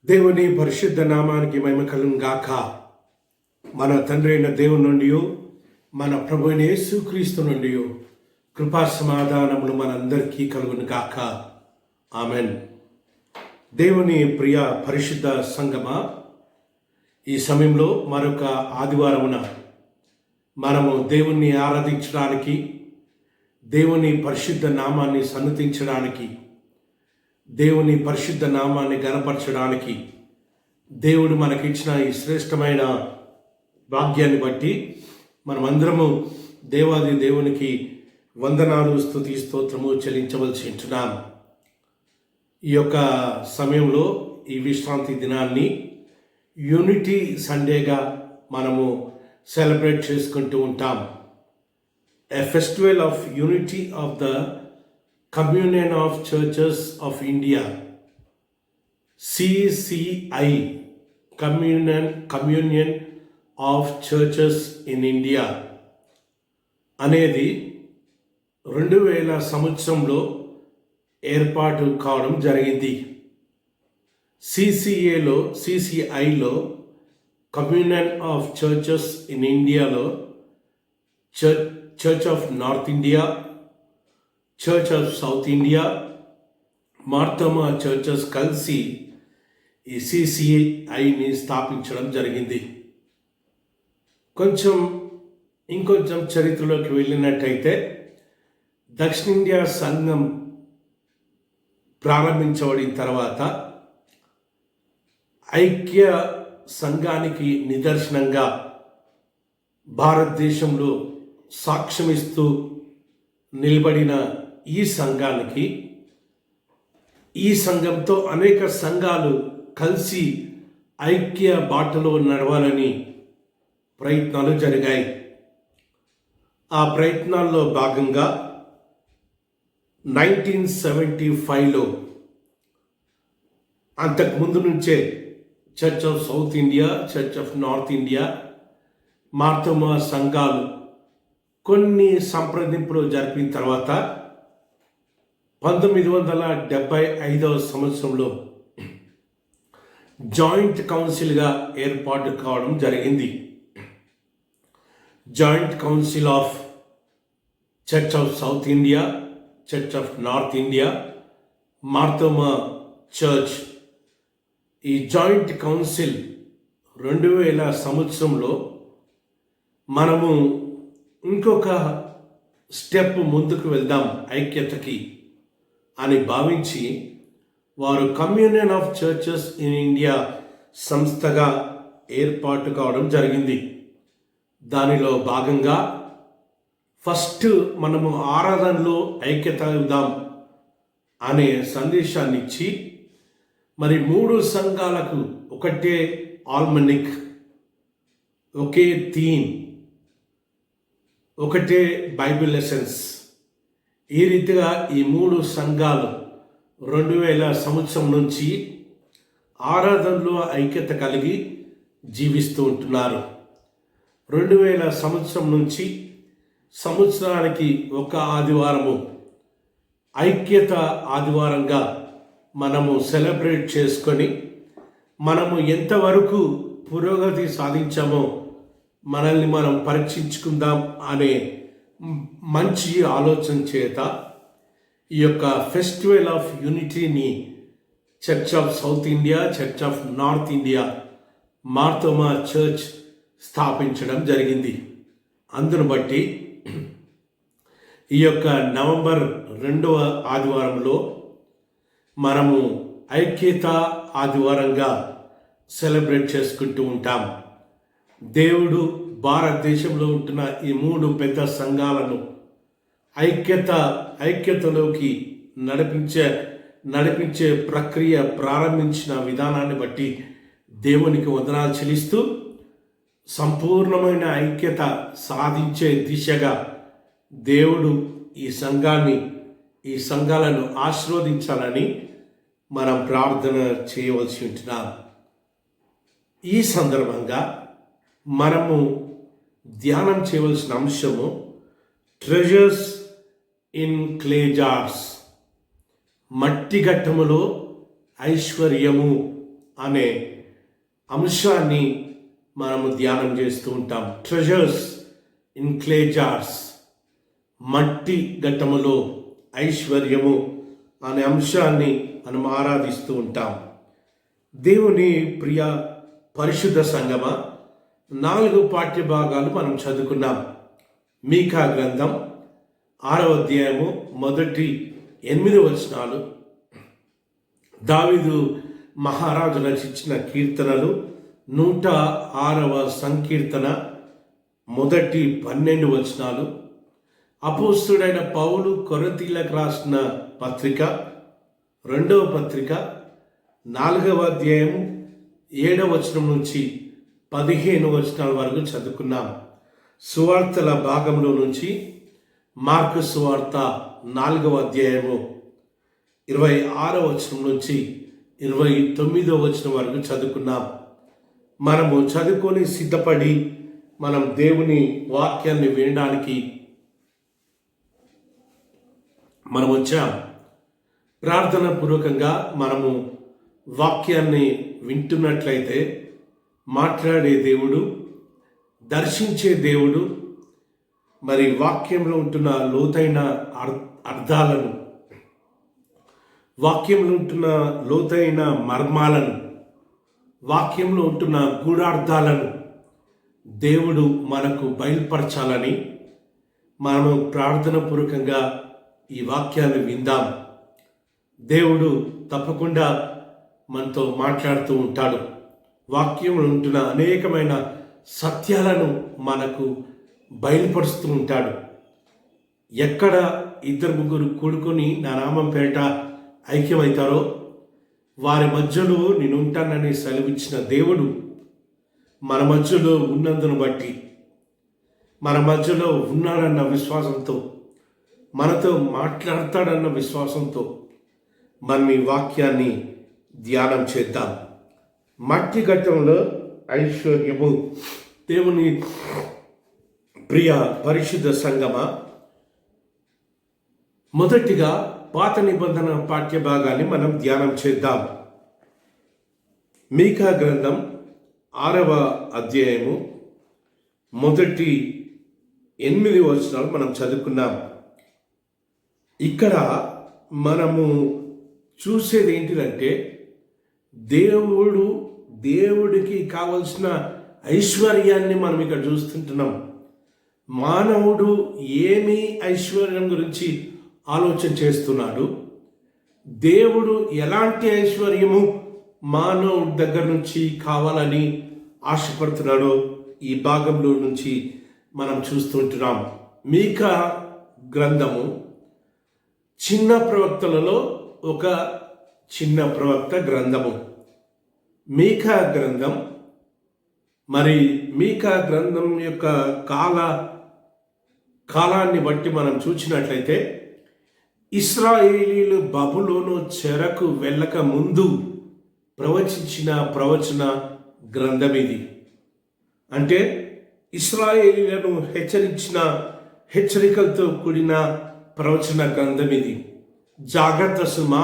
దేవుని పరిశుద్ధ నామానికి మహిమ కలుగును గాక. మన తండ్రి అయిన దేవుని నుండి, మన ప్రభు అయిన యేసుక్రీస్తు నుండి కృపా సమాధానములు మనందరికీ కలుగును గాక. ఆమెన్. దేవుని ప్రియ పరిశుద్ధ సంగమా, ఈ సమయంలో మరొక ఆదివారమున మనము దేవుణ్ణి ఆరాధించడానికి, దేవుని పరిశుద్ధ నామాన్ని సన్నతించడానికి, దేవుని పరిశుద్ధ నామాన్ని గణపరచడానికి దేవుడు మనకిచ్చిన ఈ శ్రేష్టమైన భాగ్యాన్ని బట్టి మనమందరము దేవాది దేవునికి వందనాలు, స్తుతి, స్తోత్రము చెల్లించవలసి ఉంటున్నాం. ఈ యొక్క సమయంలో ఈ విశ్రాంతి దినాన్ని యూనిటీ సండేగా మనము సెలబ్రేట్ చేసుకుంటూ ఉంటాం. A festival of unity of the Communion of Churches of India, CCI, Communion of Churches in India అనేది 2000 సంవత్సరంలో ఏర్పాటు కావడం జరిగింది. CCIలో కమ్యూనియన్ ఆఫ్ చర్చెస్ ఇన్ ఇండియాలో church of north India, church of south India, Marthoma churches కలిసి ఈ CCIని స్థాపించడం జరిగింది. ఇంకొంచెం చరిత్రలోకి వెళ్ళినట్టయితే దక్షిణ ఇండియా సంఘం ప్రారంభించబడిన తర్వాత ఐక్య సంఘానికి నిదర్శనంగా భారతదేశంలో సాక్ష్యమిస్తూ నిలబడిన ఈ సంఘంతో అనేక సంఘాలు కలిసి ఐక్య బాటలో నడవాలని ప్రయత్నాలు జరిగాయి. ఆ ప్రయత్నాల్లో భాగంగా 1975లో అంతకుముందు నుంచే church of south India, church of north India, Marthoma సంఘాలు కొన్ని సంప్రదింపులు జరిపిన తర్వాత 1975వ సంవత్సరంలో జాయింట్ కౌన్సిల్గా ఏర్పాటు కావడం జరిగింది. Joint council of church of south India, church of north India, Marthoma church. ఈ జాయింట్ కౌన్సిల్ 2000 సంవత్సరంలో మనము ఇంకొక స్టెప్ ముందుకు వెళ్దాం ఐక్యతకి అని భావించి వారు communion of churches in India సంస్థగా ఏర్పాటు కావడం జరిగింది. దానిలో భాగంగా ఫస్ట్ మనము ఆరాధనలో ఐక్యత ఇద్దాం అనే సందేశాన్ని ఇచ్చి, మరి 3 సంఘాలకు ఒకటే ఆల్మనిక్, ఒకే థీమ్, ఒకటే బైబిల్ లెసన్స్, ఈ రీతిగా ఈ 3 సంఘాలు 2000 సంవత్సరం నుంచి ఆరాధనలో ఐక్యత కలిగి జీవిస్తూ ఉంటున్నారు. 2000 సంవత్సరం నుంచి సంవత్సరానికి ఒక ఆదివారము ఐక్యత ఆదివారంగా మనము సెలబ్రేట్ చేసుకొని మనము ఎంతవరకు పురోగతి సాధించామో మనల్ని మనం పరీక్షించుకుందాం అనే మంచి ఆలోచన చేత ఈ యొక్క ఫెస్టివల్ ఆఫ్ యూనిటీని church of south India, church of north India, Marthoma church స్థాపించడం జరిగింది. అందును బట్టి ఈ యొక్క నవంబర్ 2వ ఆదివారంలో మనము ఐక్యత ఆదివారంగా సెలబ్రేట్ చేసుకుంటూ ఉంటాం. దేవుడు భారతదేశంలో ఉంటున్న ఈ 3 పెద్ద సంఘాలను ఐక్యతలోకి నడిపించే ప్రక్రియ ప్రారంభించిన విధానాన్ని బట్టి దేవునికి వందనాలు చెల్లిస్తూ సంపూర్ణమైన ఐక్యత సాధించే దిశగా దేవుడు ఈ సంఘాలను ఆశీర్వదించాలని మనం ప్రార్థన చేయవలసి ఉంటున్నాం. ఈ సందర్భంగా మనము ధ్యానం చేయవలసిన అంశము ట్రెజర్స్ ఇన్ క్లే జార్స్, మట్టి ఘట్టములో ఐశ్వర్యము అనే అంశాన్ని మనము ధ్యానం చేస్తూ ఉంటాం. ట్రెజర్స్ ఇన్ క్లే జార్స్, మట్టి ఘట్టములో ఐశ్వర్యము అనే అంశాన్ని మనం ఆరాధిస్తూ ఉంటాం. దేవుని ప్రియ పరిశుద్ధ సంగమ, 4 పాఠ్య భాగాలు మనం చదువుకున్నాం. మీకా గ్రంథం 6వ అధ్యాయము మొదటి 8 వచనాలు, దావీదు మహారాజు రచించిన కీర్తనలు 106వ సంకీర్తన మొదటి 12 వచనాలు, అపోస్తుడైన పౌలు కొరింథీయులకు రాసిన పత్రిక 2వ పత్రిక 4వ అధ్యాయం 7వ వచనం నుంచి 15 వచనాల వరకు చదువుకున్నాం. సువార్తల భాగంలో నుంచి మార్కు సువార్త 4వ అధ్యాయము 26వ వచనం నుంచి 29వ వచనం వరకు చదువుకున్నాం. మనము చదువుకొని సిద్ధపడి మనం దేవుని వాక్యాన్ని వినడానికి మనం వచ్చాం. ప్రార్థన పూర్వకంగా మనము వాక్యాన్ని వింటున్నట్లయితే మాట్లాడే దేవుడు, దర్శించే దేవుడు, మరి వాక్యంలో ఉంటున్న లోతైన అర్థాలను, వాక్యంలో ఉంటున్న లోతైన మర్మాలను, వాక్యంలో ఉంటున్న గూఢార్థాలను దేవుడు మనకు బయలుపరచాలని మనము ప్రార్థన పూర్వకంగా ఈ వాక్యాన్ని విందాం. దేవుడు తప్పకుండా మనతో మాట్లాడుతూ ఉంటాడు. వాక్యంలో ఉంటున్న అనేకమైన సత్యాలను మనకు బయలుపరుస్తూ ఉంటాడు. ఎక్కడ 2-3 కూడుకొని నా నామం పేరిట ఐక్యమవుతారో వారి మధ్యలో నేను ఉంటానని సెలవిచ్చిన దేవుడు మన మధ్యలో ఉన్నందును బట్టి, మన మధ్యలో ఉన్నాడన్న విశ్వాసంతో, మనతో మాట్లాడతాడన్న విశ్వాసంతో మనం ఈ వాక్యాన్ని ధ్యానం చేద్దాం. మట్టి ఘట్టంలో ఐశ్వర్యము. దేవుని ప్రియ పరిశుద్ధ సంగమ, మొదటిగా పాత నిబంధన పాఠ్య భాగాన్ని మనం ధ్యానం చేద్దాం. మీకా గ్రంథం 6వ అధ్యాయము మొదటి 8 వచనాలు మనం చదువుకున్నాం. ఇక్కడ మనము చూసేది ఏంటిదంటే, దేవుడికి కావలసిన ఐశ్వర్యాన్ని మనం ఇక్కడ చూస్తుంటున్నాం. మానవుడు ఏమి ఐశ్వర్యం గురించి ఆలోచన చేస్తున్నాడు, దేవుడు ఎలాంటి ఐశ్వర్యము మానవుడి దగ్గర నుంచి కావాలని ఆశపడుతున్నాడో ఈ భాగంలో నుంచి మనం చూస్తుంటున్నాం. మీకా గ్రంథము చిన్న ప్రవక్తలలో ఒక చిన్న ప్రవక్త గ్రంథము. మీకా గ్రంథం, మరి మీకా గ్రంథం యొక్క కాలాన్ని బట్టి మనం చూసినట్లయితే ఇశ్రాయేలీలు బబులోను చెరకు వెళ్ళక ముందు ప్రవచించిన ప్రవచన గ్రంథం ఇది. అంటే ఇశ్రాయేలీలను హెచ్చరించిన హెచ్చరికలతో కూడిన ప్రవచన గ్రంథం ఇది. జాగ్రత్త సుమా,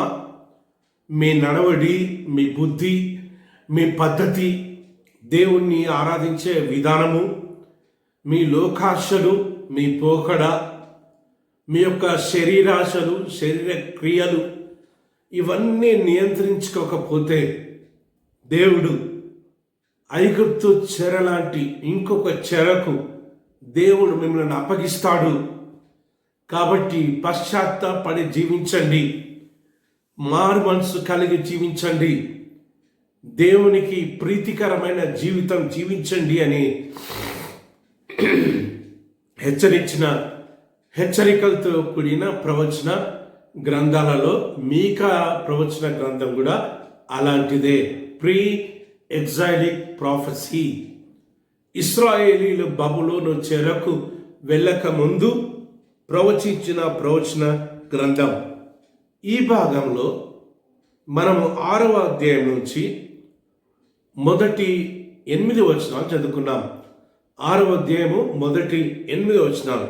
మీ నడవడి, మీ బుద్ధి, మీ పద్ధతి, దేవుణ్ణి ఆరాధించే విధానము, మీ లోకాశలు, మీ పోకడ, మీ యొక్క శరీరాశలు, శరీర క్రియలు, ఇవన్నీ నియంత్రించుకోకపోతే దేవుడు ఐగుప్తు చెర లాంటి ఇంకొక చెరకు దేవుడు మిమ్మల్ని అప్పగిస్తాడు. కాబట్టి పశ్చాత్తాపడి జీవించండి, మారు మనసు కలిగి జీవించండి, దేవునికి ప్రీతికరమైన జీవితం జీవించండి అని హెచ్చరికలతో కూడిన ప్రవచన గ్రంథాలలో మీకా ప్రవచన గ్రంథం కూడా అలాంటిదే. Pre ఎగ్జైలిక్ prophecy. ఇశ్రాయేలీలు బబులోను చెరకు వెళ్ళక ముందు ప్రవచించిన ప్రవచన గ్రంథం. ఈ భాగంలో మనము 6వ అధ్యాయం నుంచి మొదటి 8 వచనాలు చదువుకున్నాం. 6వ అధ్యాయము మొదటి 8 వచనాలు.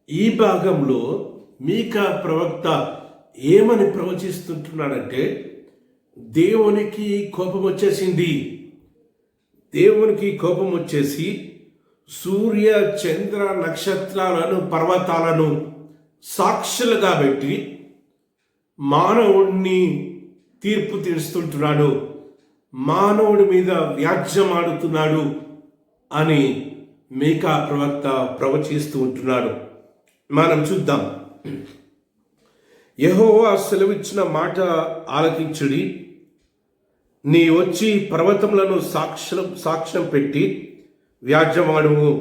ఈ భాగంలో మీకా ప్రవక్త ఏమని ప్రవచిస్తుంటున్నాడంటే, దేవునికి కోపం వచ్చేసింది. దేవునికి కోపం వచ్చేసి సూర్య చంద్ర నక్షత్రాలను పర్వతాలను సాక్షులుగా పెట్టి మానవుడిని తీర్పు తీరుస్తుంటున్నాడు, మానవుడి మీద వ్యాజ్యమాడుతున్నాడు అని మీకా ప్రవక్త ప్రవచిస్తూ ఉంటున్నాడు. మనం చూద్దాం. యెహోవా సెలవిచ్చిన మాట ఆలకించుడి. నీ వచ్చి పర్వతములను సాక్ష్యం పెట్టి వ్యాజ్యమాడుము.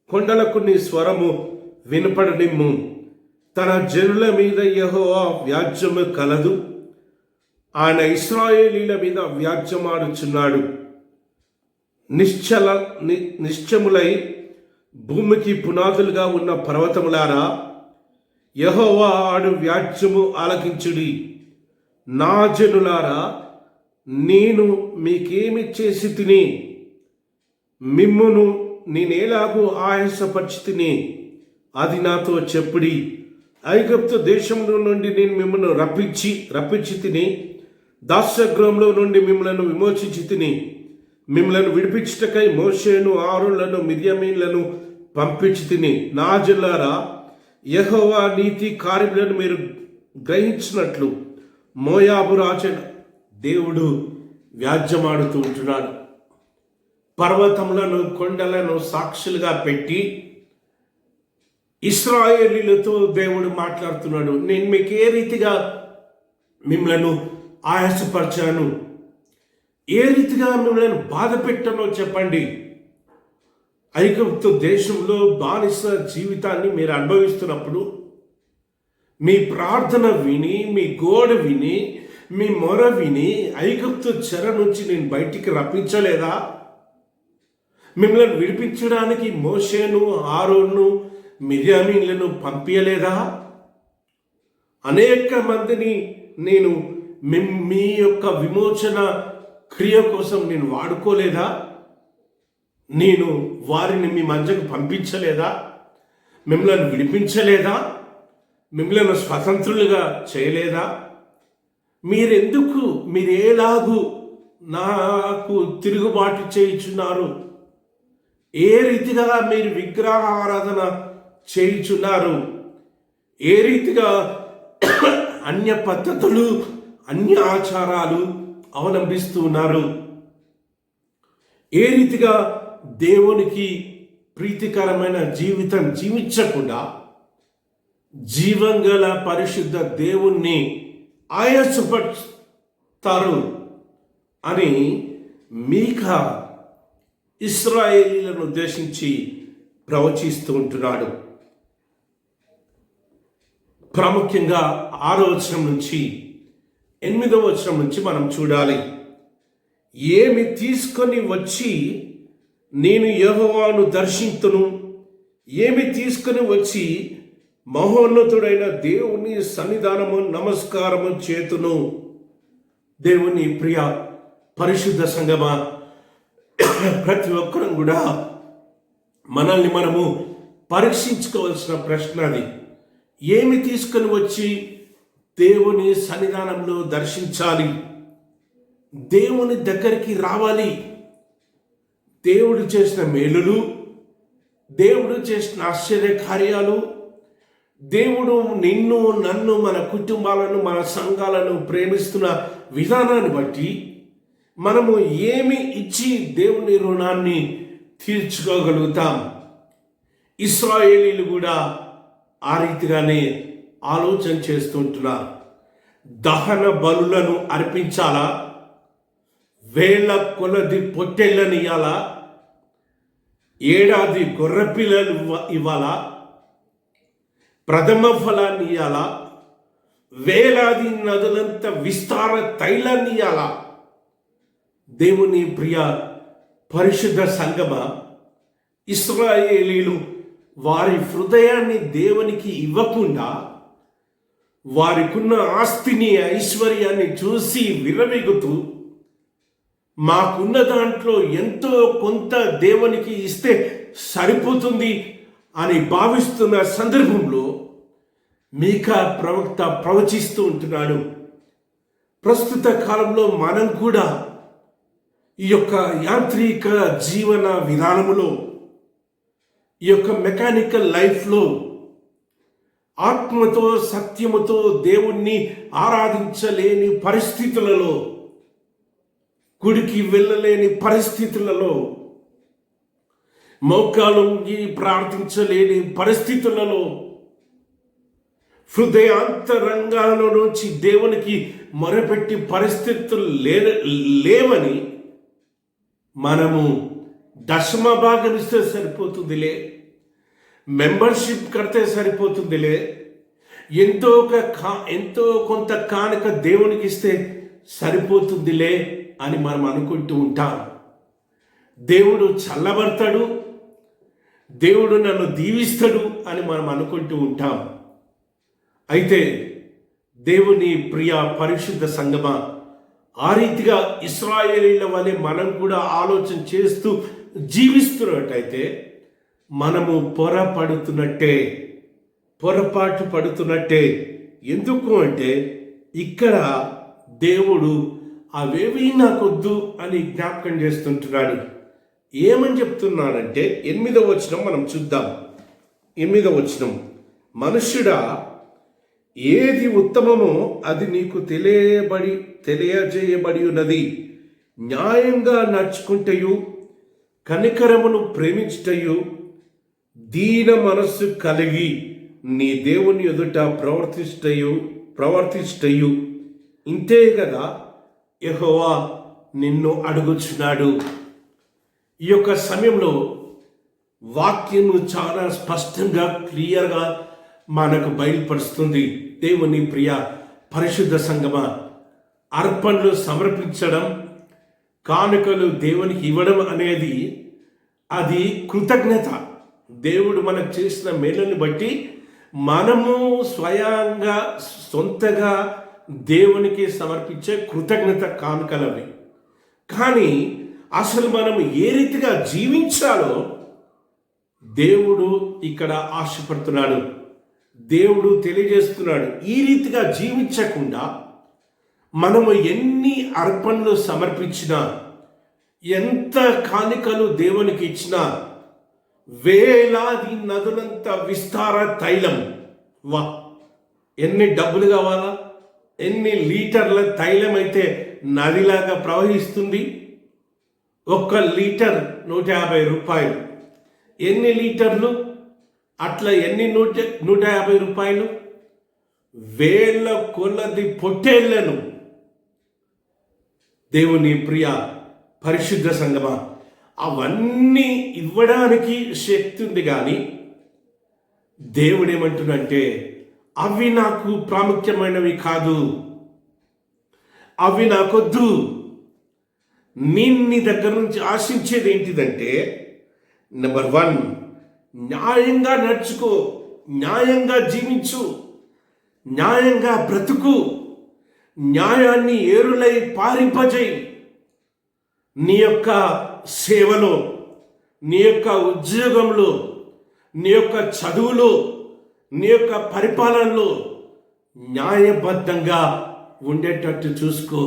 కొండలకు నీ స్వరము వినపడనిమ్ము. తన జనుల మీద యెహోవా వ్యాజ్యము కలదు. ఆయన ఇశ్రాయేలీల మీద వ్యాజ్యమాడుచున్నాడు. నిశ్చములై భూమికి పునాదులుగా ఉన్న పర్వతములారా, యెహోవా ఆడు వ్యాజ్యము ఆలకించుడి. నా జనులారా, నేను మీకేమి చేసి తిని? మిమ్మును నేనేలాగూ ఆయాసపరిచి అది నాతో చెప్పుడి. ఐగుప్తు దేశంలో నుండి నేను మిమ్మల్ని రప్పించి తిని, దాస్యగృహంలో నుండి మిమ్మల్ని విమోచించి తిని, మిమ్మల్ని విడిపించుటకై మోషేను, ఆరోనులను, మిర్యామీనులను పంపించి తిని. నా జనులారా, యెహోవా నీతి కార్యములను మీరు గ్రహించినట్లు మోయాబు రాజైన దేవుడు వ్యాజ్యమాడుతూ ఉంటున్నాడు. పర్వతములను కొండలను సాక్షులుగా పెట్టి ఇశ్రాయేలీలతో దేవుడు మాట్లాడుతున్నాడు. నేను మీకు ఏ రీతిగా మిమ్మల్ని ఆయాసపరిచాను, ఏ రీతిగా మిమ్మల్ని బాధ పెట్టానో చెప్పండి. ఐగుప్తు దేశంలో బానిస జీవితాన్ని మీరు అనుభవిస్తున్నప్పుడు మీ ప్రార్థన విని, మీ గోడ విని, మీ మొర విని ఐగుప్తు చెర నుంచి నేను బయటికి రప్పించలేదా? మిమ్మల్ని విడిపించడానికి మోషేను, ఆరోను, మిర్యామీనులను పంపించలేదా? అనేక మందిని నేను మీ యొక్క విమోచన క్రియ కోసం నేను వాడుకోలేదా? నేను వారిని మీ మధ్యకు పంపించలేదా? మిమ్మల్ని విడిపించలేదా? మిమ్మల్ని స్వతంత్రులుగా చేయలేదా? మీరేలాగూ నాకు తిరుగుబాటు చేయుచున్నారు? ఏ రీతిగా మీరు విగ్రహారాధన చేయుచున్నారు? ఏ రీతిగా అన్య పద్ధతులు, అన్య ఆచారాలు అవలంబిస్తూ ఉన్నారు? ఏ రీతిగా దేవునికి ప్రీతికరమైన జీవితం జీవించకుండా జీవంగల పరిశుద్ధ దేవుణ్ణి ఆయాసపరుస్తారు అని మీకా ఇశ్రాయేలీలను ఉద్దేశించి ప్రవచిస్తూ ఉంటున్నాడు. ప్రాముఖ్యంగా 6వ వచనం నుంచి 8వ వచనం నుంచి మనం చూడాలి. ఏమి తీసుకొని వచ్చి నేను యెహోవాను దర్శింతును, ఏమి తీసుకొని వచ్చి మహోన్నతుడైన దేవుని సన్నిధానము నమస్కారము చేతును. దేవుని ప్రియ పరిశుద్ధ సంగమా, ప్రతి ఒక్కరం కూడా మనల్ని మనము పరీక్షించుకోవాల్సిన ప్రశ్న అది. ఏమి తీసుకొని వచ్చి దేవుని సన్నిధానంలో దర్శించాలి, దేవుని దగ్గరికి రావాలి. దేవుడు చేసిన మేలులు, దేవుడు చేసిన ఆశ్చర్య కార్యాలు, దేవుడు నిన్ను, నన్ను, మన కుటుంబాలను, మన సంఘాలను ప్రేమిస్తున్న విధానాన్ని బట్టి మనము ఏమి ఇచ్చి దేవుని రుణాన్ని తీర్చుకోగలుగుతాం. ఇశ్రాయేలీలు కూడా ఆ రీతిగానే ఆలోచన చేస్తుంటున్నారు. దహన బలులను అర్పించాలా? వేల కొలది పొట్టెళ్ళని ఇవ్వాలా? ఏడాది గొర్రెపిల్లలు ఇవ్వాలా? ప్రథమ ఫలాన్ని ఇవ్వాలా? వేలాది నదులంత విస్తార తైలాన్ని ఇవ్వాలా? దేవుని ప్రియ పరిశుద్ధ సంగమ, ఇశ్రాయేలీలు వారి హృదయాన్ని దేవునికి ఇవ్వకుండా వారికున్న ఆస్తిని, ఐశ్వర్యాన్ని చూసి విర్రవీగుతూ మాకున్న దాంట్లో ఎంతో కొంత దేవునికి ఇస్తే సరిపోతుంది అని భావిస్తున్న సందర్భంలో మీకా ప్రవక్త ప్రవచిస్తూ ఉంటున్నాడు. ప్రస్తుత కాలంలో మనం కూడా ఈ యొక్క యాంత్రిక జీవన విధానములో, ఈ యొక్క మెకానికల్ లైఫ్లో ఆత్మతో సత్యముతో దేవుణ్ణి ఆరాధించలేని పరిస్థితులలో, గుడికి వెళ్ళలేని పరిస్థితులలో, మోకాలుంగి ప్రార్థించలేని పరిస్థితులలో, హృదయాంతరంగాల నుంచి దేవునికి మొరపెట్టి పరిస్థితులు లేవని మనము దశమ భాగం ఇస్తే సరిపోతుందిలే, మెంబర్షిప్ కడితే సరిపోతుందిలే, ఎంతో కొంత కానుక దేవునికి ఇస్తే సరిపోతుందిలే అని మనం అనుకుంటూ ఉంటాం. దేవుడు చల్లబడతాడు, దేవుడు నన్ను దీవిస్తాడు అని మనం అనుకుంటూ ఉంటాం. అయితే దేవుని ప్రియ పరిశుద్ధ సంగమా, ఆ రీతిగా ఇశ్రాయేలీల వలె మనం కూడా ఆలోచన చేస్తూ జీవిస్తున్నట్టయితే మనము పొరపాటు పడుతున్నట్టే. ఎందుకు అంటే ఇక్కడ దేవుడు అవేవి నాకొద్దు అని జ్ఞాపకం చేస్తుంటున్నాడు. ఏమని చెప్తున్నాడంటే 8వ వచనం మనం చూద్దాం. 8వ వచనం, మనుష్యుడా, ఏది ఉత్తమమో అది నీకు తెలియజేయబడి ఉన్నది. న్యాయంగా నడుచుకుంటయు, కనికరమును ప్రేమించుటయు, దీన మనస్సు కలిగి నీ దేవుని ఎదుట ప్రవర్తిష్టయు ఇంతే కదా యెహోవా నిన్ను అడుగుచున్నాడు. ఈ యొక్క సమయంలో వాక్యము చాలా స్పష్టంగా క్లియర్గా మనకు బయలుపరుస్తుంది. దేవుని ప్రియ పరిశుద్ధ సంగమా, అర్పణలు సమర్పించడం, కానుకలు దేవునికి ఇవ్వడం అనేది అది కృతజ్ఞత. దేవుడు మనకు చేసిన మేలుని బట్టి మనము స్వయంగా సొంతగా దేవునికి సమర్పించే కృతజ్ఞత కానుకలవి. కానీ అసలు మనం ఏ రీతిగా జీవించాలో దేవుడు ఇక్కడ ఆశపడుతున్నాడు, దేవుడు తెలియజేస్తున్నాడు. ఈ రీతిగా జీవించకుండా మనము ఎన్ని అర్పణలు సమర్పించినా, ఎంత కానుకలు దేవునికి ఇచ్చినా, వేలాది నదులంత విస్తార తైలం, ఎన్ని డబ్బులు కావాలా? ఎన్ని లీటర్ల తైలం అయితే నదిలాగా ప్రవహిస్తుంది? 1 లీటర్ 150 రూపాయలు. ఎన్ని లీటర్లు? అట్లా ఎన్ని 150 రూపాయలు? వేల కొలది పొట్టేళ్లను. దేవుని ప్రియ పరిశుద్ధ సంగమా, అవన్నీ ఇవ్వడానికి శక్తి ఉంది. కానీ దేవుడు ఏమంటున్నంటే అవి నాకు ప్రాముఖ్యమైనవి కాదు, అవి నాకొద్దు. నీ దగ్గర నుంచి ఆశించేది ఏంటిదంటే, నెంబర్ 1, న్యాయంగా నడుచుకో, న్యాయంగా జీవించు, న్యాయంగా బ్రతుకు, న్యాయాన్ని ఏరులై పారింపజేయి. నీ యొక్క సేవలో, నీ యొక్క ఉద్యోగంలో, నీ యొక్క చదువులో, నీ యొక్క పరిపాలనలో న్యాయబద్ధంగా ఉండేటట్టు చూసుకో.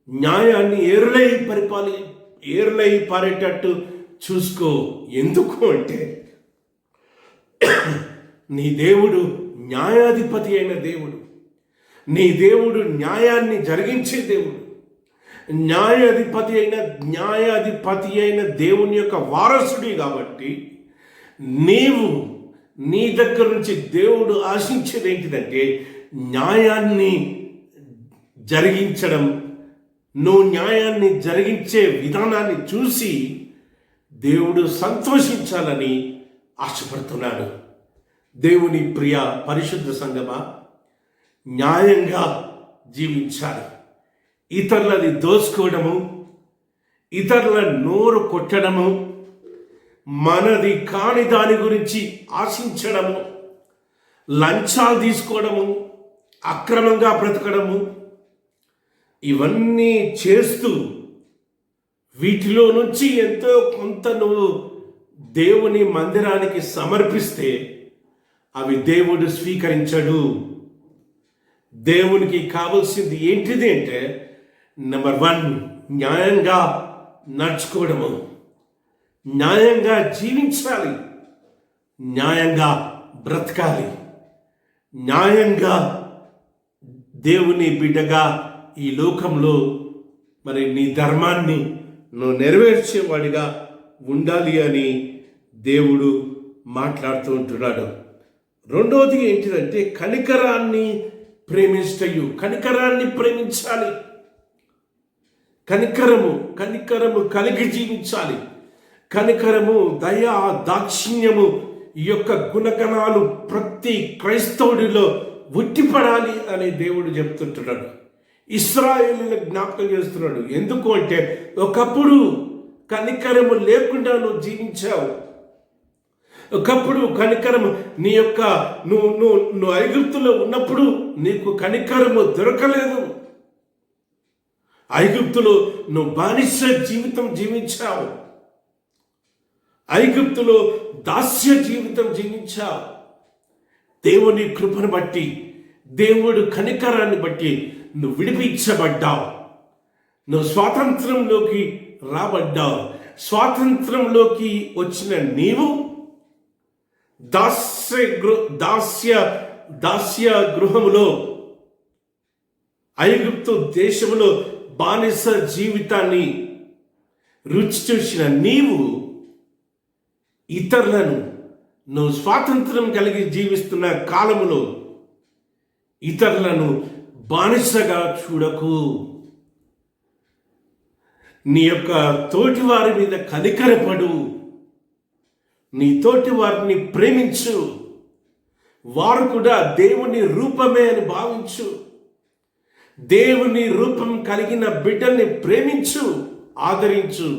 న్యాయాన్ని ఏరులై పారేటట్టు చూసుకో. ఎందుకు అంటే నీ దేవుడు న్యాయాధిపతి అయిన దేవుడు, నీ దేవుడు న్యాయాన్ని జరిగించే దేవుడు. న్యాయాధిపతి అయిన దేవుని యొక్క వారసుడి కాబట్టి నీ దగ్గర నుంచి దేవుడు ఆశించేది ఏంటిదంటే న్యాయాన్ని జరిగించడం. నువ్వు న్యాయాన్ని జరిగించే విధానాన్ని చూసి దేవుడు సంతోషించాలని ఆశపడుతున్నాడు. దేవుని ప్రియ పరిశుద్ధ సంగమా, న్యాయంగా జీవించాలి. ఇతరులని దోచుకోవడము, ఇతరుల నోరు కొట్టడము, మనది కాని దాని గురించి ఆశించడము, లంచాలు తీసుకోవడము, అక్రమంగా బ్రతకడము, ఇవన్నీ చేస్తూ వీటిలో నుంచి ఎంతో కొంత నువ్వు దేవుని మందిరానికి సమర్పిస్తే అవి దేవుడు స్వీకరించడు. దేవునికి కావాల్సింది ఏంటిది అంటే నెంబర్ 1 న్యాయంగా నడుచుకోవడము, న్యాయంగా జీవించాలి, న్యాయంగా బ్రతకాలి, న్యాయంగా దేవుని బిడ్డగా ఈ లోకంలో మరి నీ ధర్మాన్ని నువ్వు నెరవేర్చేవాడిగా ఉండాలి అని దేవుడు మాట్లాడుతూ ఉంటున్నాడు. రెండోది ఏంటిదంటే కనికరాన్ని ప్రేమించటయు, కనికరాన్ని ప్రేమించాలి, కనికరము కలిగి జీవించాలి. కనికరము, దయ, దాక్షిణ్యము ఈ యొక్క గుణగణాలు ప్రతి క్రైస్తవుడిలో ఉట్టిపడాలి అని దేవుడు చెప్తుంటున్నాడు. ఇశ్రాయేలును జ్ఞాపకం చేస్తున్నాడు. ఎందుకు అంటే ఒకప్పుడు కనికరము లేకుండా నువ్వు జీవించావు. ఒకప్పుడు కనికరము నీ యొక్క నువ్వు ఐగుప్తులో ఉన్నప్పుడు నీకు కనికరము దొరకలేదు. ఐగుప్తులో నువ్వు బానిస జీవితం జీవించావు, ఐగుప్తులో దాస్య జీవితం జీవించావు. దేవుని కృపను బట్టి, దేవుడు కనికరాన్ని బట్టి నువ్వు విడిపించబడ్డావు, నువ్వు స్వాతంత్రంలోకి రాబడ్డావు. స్వాతంత్రంలోకి వచ్చిన నీవు దాస్య గృహములో, ఐగుప్తు దేశములో బానిస జీవితాన్ని రుచి చూసిన నీవు ఇతరులను, నువ్వు స్వాతంత్రం కలిగి జీవిస్తున్న కాలములో ఇతరులను బానిసగా చూడకు. నీ యొక్క తోటి వారి మీద కనికరపడు, నీ తోటి వారిని ప్రేమించు, వారు కూడా దేవుని రూపమే అని భావించు. దేవుని రూపం కలిగిన బిడ్డల్ని ప్రేమించు, ఆదరించు,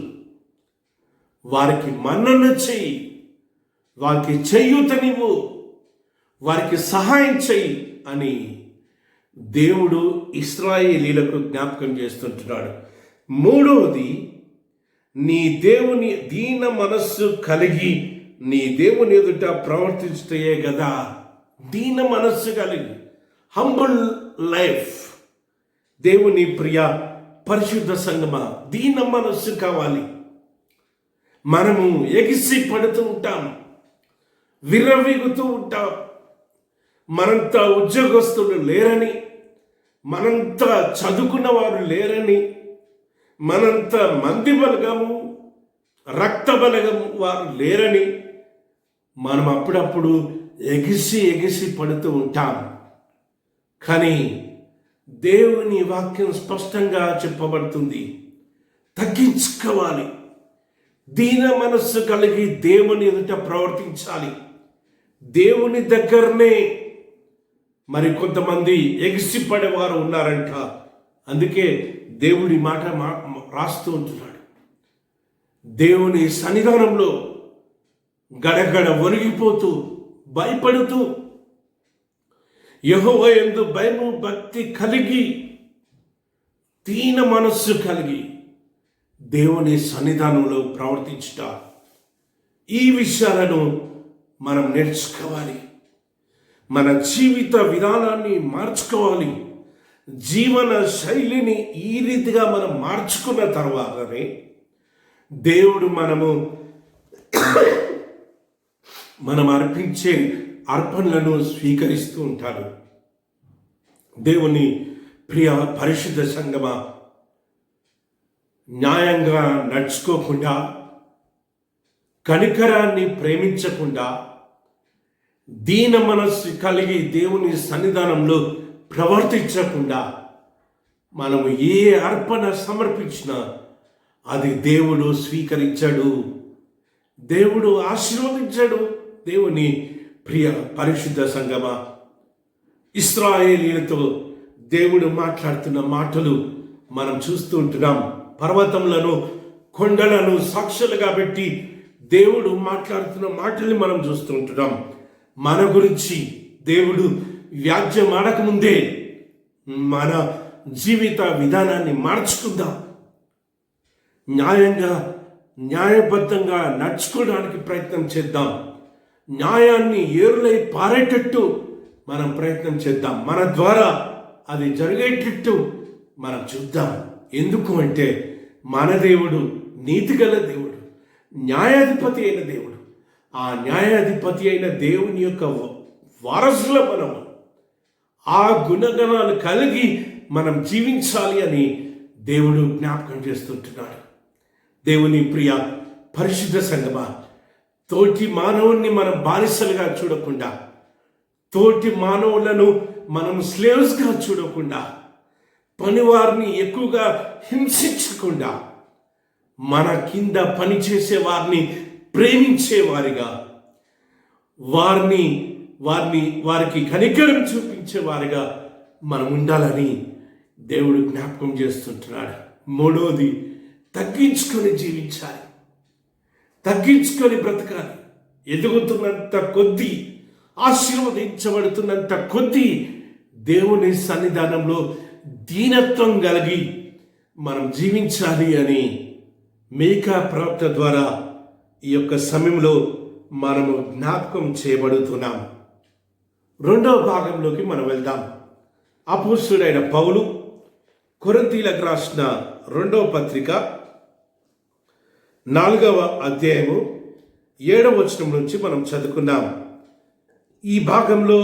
వారికి మన్నన చెయ్యి, వారికి చేయూతనివ్వు, వారికి సహాయం చెయ్యి అని దేవుడు ఇశ్రాయేలీలకు జ్ఞాపకం చేస్తుంటున్నాడు. మూడవది, నీ దేవుని దీన మనస్సు కలిగి నీ దేవుని ఎదుట ప్రవర్తించటయే కదా. దీన మనస్సు కలిగి, హంబుల్ లైఫ్. దేవుని ప్రియ పరిశుద్ధ సంగమా, దీన మనస్సు కావాలి. మనము ఎగిసి పడుతూ ఉంటాం, విర్రవీగుతూ ఉంటాం. మనంతా ఉద్యోగస్తులు లేరని, మనంతా చదువుకున్న వారు లేరని, మనంత మంది బలగము, రక్త బలగము వారు లేరని మనం అప్పుడప్పుడు ఎగిసి పడుతూ ఉంటాం. కానీ దేవుని వాక్యం స్పష్టంగా చెప్పబడుతుంది, తగ్గించుకోవాలి, దీన మనస్సు కలిగి దేవుని ఎదుట ప్రవర్తించాలి. దేవుని దగ్గరనే మరి కొంతమంది ఎగిసిపడేవారు ఉన్నారంట. అందుకే దేవుడి మాట రాస్తూ ఉంటున్నాడు. దేవుని సన్నిధానంలో గడగడ ఒరిగిపోతూ, భయపడుతూ, యెహోవా యందు భయము భక్తి కలిగి, దీన మనస్సు కలిగి దేవుని సన్నిధానంలో ప్రవర్తించుట, ఈ విషయాలను మనం నేర్చుకోవాలి. మన జీవిత విధానాన్ని మార్చుకోవాలి. జీవన శైలిని ఈ రీతిగా మనం మార్చుకున్న తర్వాతనే దేవుడు మనం అర్పించే అర్పణలను స్వీకరిస్తూ ఉంటాడు. దేవుని ప్రియ పరిశుద్ధ సంగమా, న్యాయంగా నడుచుకోకుండా, కనికరాన్ని ప్రేమించకుండా, దీన మనస్సు కలిగి దేవుని సన్నిధానంలో ప్రవర్తించకుండా మనము ఏ అర్పణ సమర్పించినా అది దేవుడు స్వీకరించాడు, దేవుడు ఆశీర్వదించాడు. దేవుని ప్రియ పరిశుద్ధ సంగమా, ఇశ్రాయేలీయులతో దేవుడు మాట్లాడుతున్న మాటలు మనం చూస్తూ ఉంటున్నాం. పర్వతములను, కొండలను సాక్షులుగా పెట్టి దేవుడు మాట్లాడుతున్న మాటల్ని మనం చూస్తూ ఉంటున్నాం. మన గురించి దేవుడు వ్యాజ్యం ఆడకముందే మన జీవిత విధానాన్ని మార్చుకుందాం. న్యాయంగా, న్యాయబద్ధంగా నడుచుకోవడానికి ప్రయత్నం చేద్దాం. న్యాయాన్ని ఏరులై పారేటట్టు మనం ప్రయత్నం చేద్దాం. మన ద్వారా అది జరిగేటట్టు మనం చూద్దాం. ఎందుకు అంటే మన దేవుడు నీతిగల దేవుడు, న్యాయాధిపతి అయిన దేవుడు. ఆ న్యాయాధిపతి అయిన దేవుని యొక్క వారసుల మనము ఆ గుణగణాలు కలిగి మనం జీవించాలి అని దేవుడు జ్ఞాపకం చేస్తుంటున్నాడు. దేవుని ప్రియ పరిశుద్ధ సంగమా, తోటి మానవుణ్ణి మనం బానిసలుగా చూడకుండా, తోటి మానవులను మనం స్లేవ్స్గా చూడకుండా, పనివారిని ఎక్కువగా హింసించకుండా, మన కింద పనిచేసే వారిని ప్రేమించేవారిగా, వారికి కనికరం చూపించేవారిగా మనం ఉండాలని దేవుడు జ్ఞాపకం చేస్తుంటున్నాడు. మూడోది, తగ్గించుకొని జీవించాలి, తగ్గించుకొని బ్రతకాలి. ఎదుగుతున్నంత కొద్దీ, ఆశీర్వదించబడుతున్నంత కొద్దీ దేవుని సన్నిధానంలో దీనత్వం కలిగి మనం జీవించాలి అని మీకా ప్రవక్త ద్వారా ఈ యొక్క సమయంలో మనము జ్ఞాపకం చేయబడుతున్నాం. రెండవ భాగంలోకి మనం వెళ్దాం. అపోస్తలుడైన పౌలు కొరింథీయులకు రాసిన 2వ పత్రిక 4వ అధ్యాయము 7వ వచనం నుంచి మనం చదువుకున్నాం. ఈ భాగంలో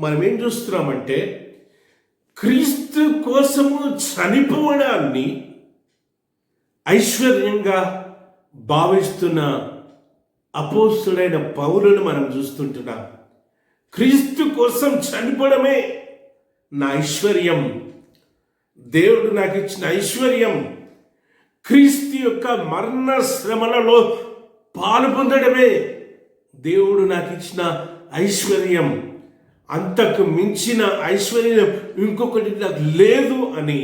మనం ఏం చూస్తున్నామంటే, క్రీస్తు కోసము చనిపోవడాన్ని ఐశ్వర్యంగా భావిస్తున్న అపోస్తలుడైన పౌలును మనం చూస్తుంటున్నాం. క్రీస్తు కోసం చనిపోవడమే నా ఐశ్వర్యం, దేవుడు నాకు ఇచ్చిన ఐశ్వర్యం, క్రీస్తు యొక్క మరణ శ్రమలలో పాలు పొందడమే దేవుడు నాకు ఇచ్చిన ఐశ్వర్యం, అంతకు మించిన ఐశ్వర్యం ఇంకొకటి నాకు లేదు అని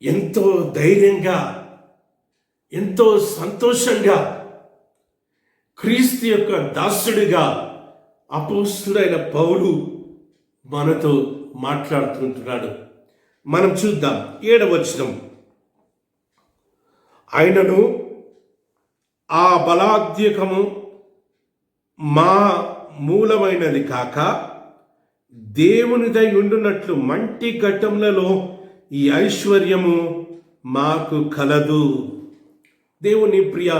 ఎంతో ధైర్యంగా, ఎంతో సంతోషంగా క్రీస్తు యొక్క దాసుడిగా అపోస్తలుడైన పౌలు మనతో మాట్లాడుతుంటున్నాడు. మనం చూద్దాం 7వ వచనం. ఆయనను ఆ బలాధ్యకము మా మూలమైనది కాక దేవునిదై ఉండునట్లు మంటి ఘట్టములలో ఈ ఐశ్వర్యము మాకు కలదు. దేవుని ప్రియ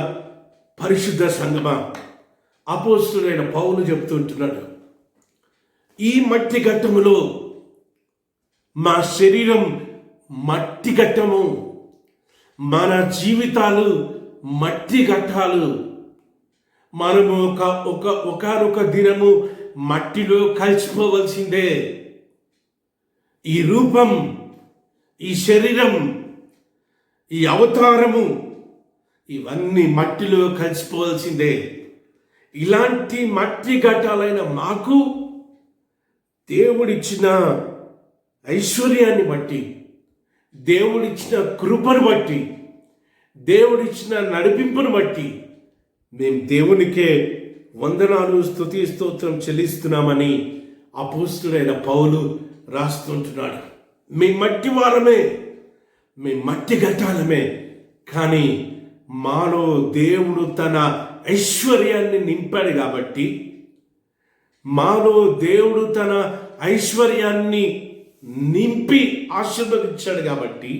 పరిశుద్ధ సంగమా, అపోస్తలుడైన పౌలు చెప్తుంటున్నాడు, ఈ మట్టి ఘట్టములో మా శరీరం మట్టి ఘట్టము, మన జీవితాలు మట్టి ఘట్టాలు. మనము ఒకనొక దినము మట్టిలో కలిసిపోవలసిందే. ఈ రూపం, ఈ శరీరం, ఈ అవతారము ఇవన్నీ మట్టిలో కలిసిపోవాల్సిందే. ఇలాంటి మట్టి ఘట్టాలైన మాకు దేవుడిచ్చిన ఐశ్వర్యాన్ని బట్టి, దేవుడిచ్చిన కృపను బట్టి, దేవుడిచ్చిన నడిపింపును బట్టి మేము దేవునికే వందనాలు, స్తుతి, స్తోత్రం చెల్లిస్తున్నామని అపోస్తలుడైన పౌలు రాస్తుంటున్నాడు. మేము మట్టి వారమే, మేము మట్టి ఘట్టాలమే, కానీ మాలో దేవుడు తన ఐశ్వర్యాన్ని నింపాడు కాబట్టి, మాలో దేవుడు తన ఐశ్వర్యాన్ని నింపి ఆశీర్వదించాడు కాబట్టి,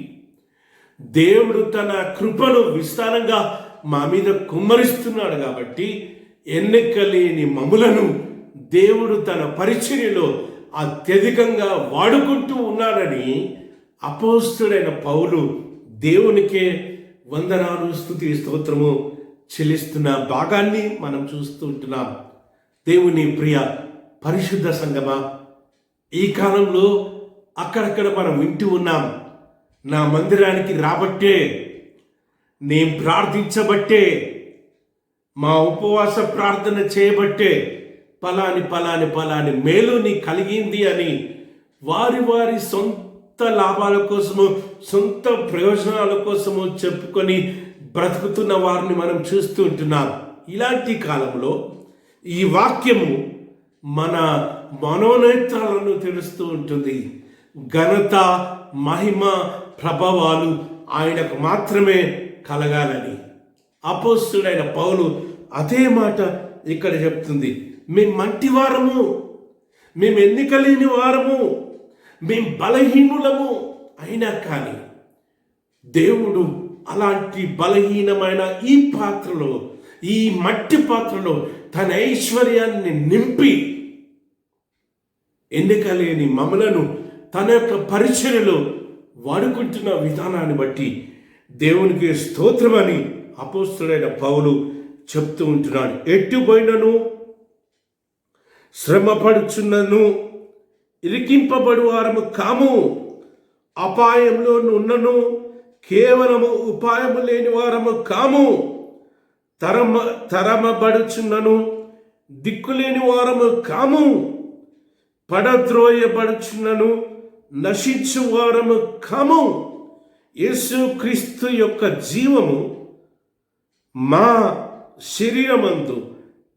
దేవుడు తన కృపను విస్తారంగా మా మీద కుమ్మరిస్తున్నాడు కాబట్టి, ఎన్నికలేని మమ్ములను దేవుడు తన పరిచర్యలో అత్యధికంగా వాడుకుంటూ ఉన్నాడని అపోస్తలుడైన పౌలు దేవునికే వందనాలు, స్తుతి, స్తోత్రము చెల్లిస్తున్న భాగాన్ని మనం చూస్తూ ఉంటున్నాం. దేవుని ప్రియ పరిశుద్ధ సంగమా, ఈ కాలంలో అక్కడక్కడ మనం వింటూ ఉన్నాం, నా మందిరానికి రాబట్టే, నేను ప్రార్థించబట్టే, మా ఉపవాస ప్రార్థన చేయబట్టే పలాని పలాని పలాని మేలు నీ కలిగింది అని వారి సొంత లాభాల కోసము, సొంత ప్రయోజనాల కోసము చెప్పుకొని బ్రతుకుతున్న వారిని మనం చూస్తూ ఉంటున్నాం. ఇలాంటి కాలంలో ఈ వాక్యము మన మనోనేత్రాలను తెలుస్తూ ఉంటుంది. ఘనత, మహిమ, ప్రభావాలు ఆయనకు మాత్రమే కలగాలని అపోస్తలుడైన పౌలు అదే మాట ఇక్కడ చెప్తుంది. మేము మంటి వారము, మేము ఎన్నిక లేని వారము, మేము బలహీనులము అయినా కానీ దేవుడు అలాంటి బలహీనమైన ఈ పాత్రలో, ఈ మట్టి పాత్రలో తన ఐశ్వర్యాన్ని నింపి ఎన్నిక లేని మమ్మలను తన యొక్క పరిచర్యలో వాడుకుంటున్న విధానాన్ని బట్టి దేవునికి స్తోత్రమని అపోస్తలుడైన పౌలు చెప్తూ ఉంటున్నాడు. ఎట్టుపోయినను, శ్రమపడుచున్నను, ఇరికింపబడు వారము కాము, అపాయంలో ఉన్నను, కేవలము ఉపాయము లేని వారము కాము, తరమబడుచున్నను, దిక్కులేని వారము కాము, పడద్రోయబడుచున్నను, నశించు వారము కాము. యేసుక్రీస్తు యొక్క జీవము మా శరీరమందు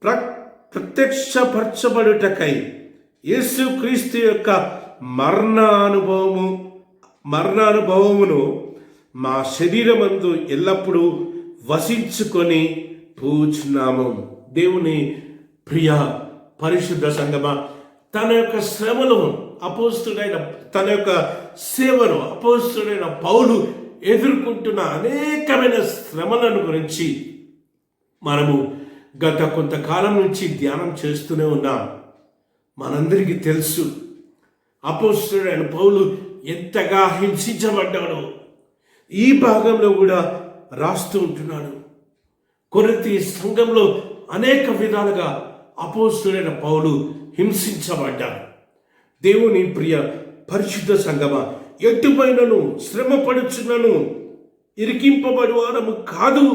ప్రత్యక్షపరచబడుటకై యేసుక్రీస్తు యొక్క మరణానుభవమును మా శరీరమందు ఎల్లప్పుడూ వసించుకొని పూచున్నాము. దేవుని ప్రియ పరిశుద్ధ సంగమా, తన యొక్క శ్రమను అపోస్తుడైన తన యొక్క సేవను అపోస్తుడైన పౌలు ఎదుర్కొంటున్న అనేకమైన శ్రమలను గురించి మనము గత కొంతకాలం నుంచి ధ్యానం చేస్తూనే ఉన్నాం. మనందరికీ తెలుసు అపోస్తుడైన పౌలు ఎంతగా హింసించబడ్డాడో. ఈ భాగంలో కూడా రాస్తూ ఉంటున్నాడు. కొరింథీ సంఘంలో అనేక విధాలుగా అపోస్తుడైన పౌలు హింసించబడ్డాడు. దేవుని ప్రియ పరిశుద్ధ సంగమా, ఎటుపైనను, శ్రమపడుచున్నను, ఇరికింపబడి వారము కాదు,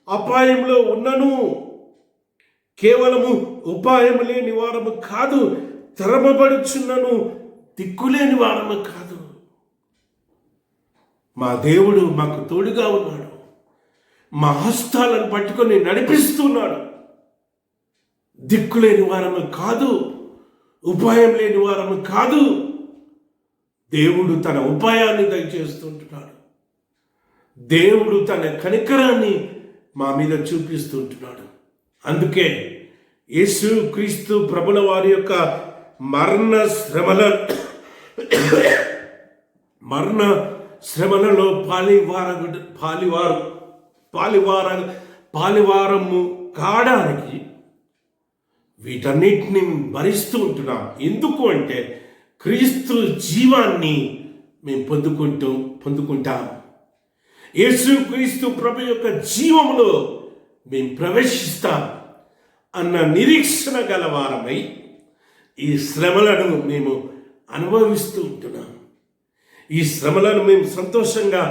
అపాయంలో ఉన్నను, కేవలము ఉపాయము లేని వారము కాదు, తరమబడుచున్నను, దిక్కులేని వారము కాదు. మా దేవుడు మాకు తోడుగా ఉన్నాడు. మా హస్తాలను పట్టుకొని నడిపిస్తున్నాడు. దిక్కులేని వారము కాదు, ఉపాయం లేని వారము కాదు. దేవుడు తన ఉపాయాన్ని దయచేస్తుంటున్నాడు. దేవుడు తన కనికరాన్ని మా మీద చూపిస్తుంటున్నాడు. అందుకే యేసుక్రీస్తు ప్రభుల వారి యొక్క మరణ శ్రమలలో పాలివారము కావడానికి వీటన్నిటిని భరిస్తూ ఉంటున్నాం. ఎందుకు అంటే క్రీస్తు జీవాన్ని మేము పొందుకుంటాం. యేసుక్రీస్తు ప్రభు యొక్క జీవములో మేము ప్రవేశిస్తాం అన్న నిరీక్షణ గలవారమై ఈ శ్రమలను మేము అనుభవిస్తూ ఉంటున్నాం. ఈ శ్రమలను మేము సంతోషంగా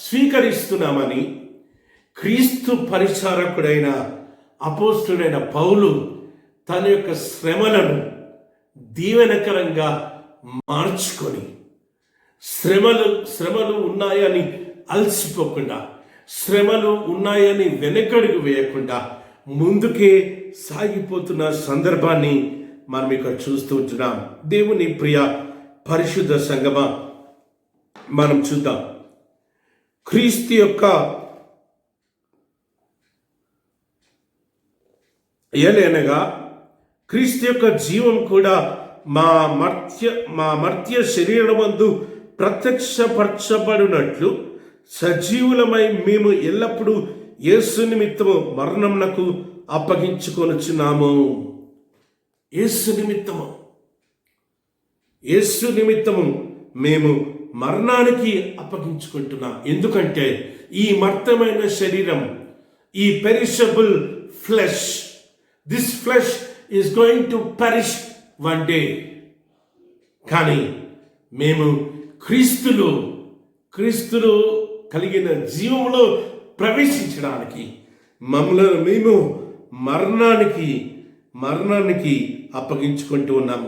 స్వీకరిస్తున్నామని క్రీస్తు పరిచారకుడైన అపోస్తుడైన పౌలు తన యొక్క శ్రమలను దీవెనకరంగా మార్చుకొని శ్రమలు ఉన్నాయని అలసిపోకుండా, శ్రమలు ఉన్నాయని వెనకడుగు వేయకుండా ముందుకే సాగిపోతున్న సందర్భాన్ని మనం ఇక్కడ చూస్తూ ఉంటున్నాం. దేవుని ప్రియ పరిశుద్ధ సంగమా, మనం చూద్దాం. క్రీస్తు యొక్క ఏలైనగా క్రీస్తు యొక్క జీవం కూడా మా మర్త్య శరీరమందు ప్రత్యక్షపరచబడినట్లు సజీవులమై మేము ఎల్లప్పుడూ యేసు నిమిత్తము మరణమునకు అప్పగించుకొనుచున్నాము. యేసు నిమిత్తము మేము మరణానికి అప్పగించుకుంటున్నాం. ఎందుకంటే ఈ మర్తమైన శరీరం, ఈ perishable flesh, this flesh is going to perish one day. కానీ మేము క్రీస్తులో కలిగిన జీవంలో ప్రవేశించడానికి మేము మరణానికి అప్పగించుకుంటూ ఉన్నాం.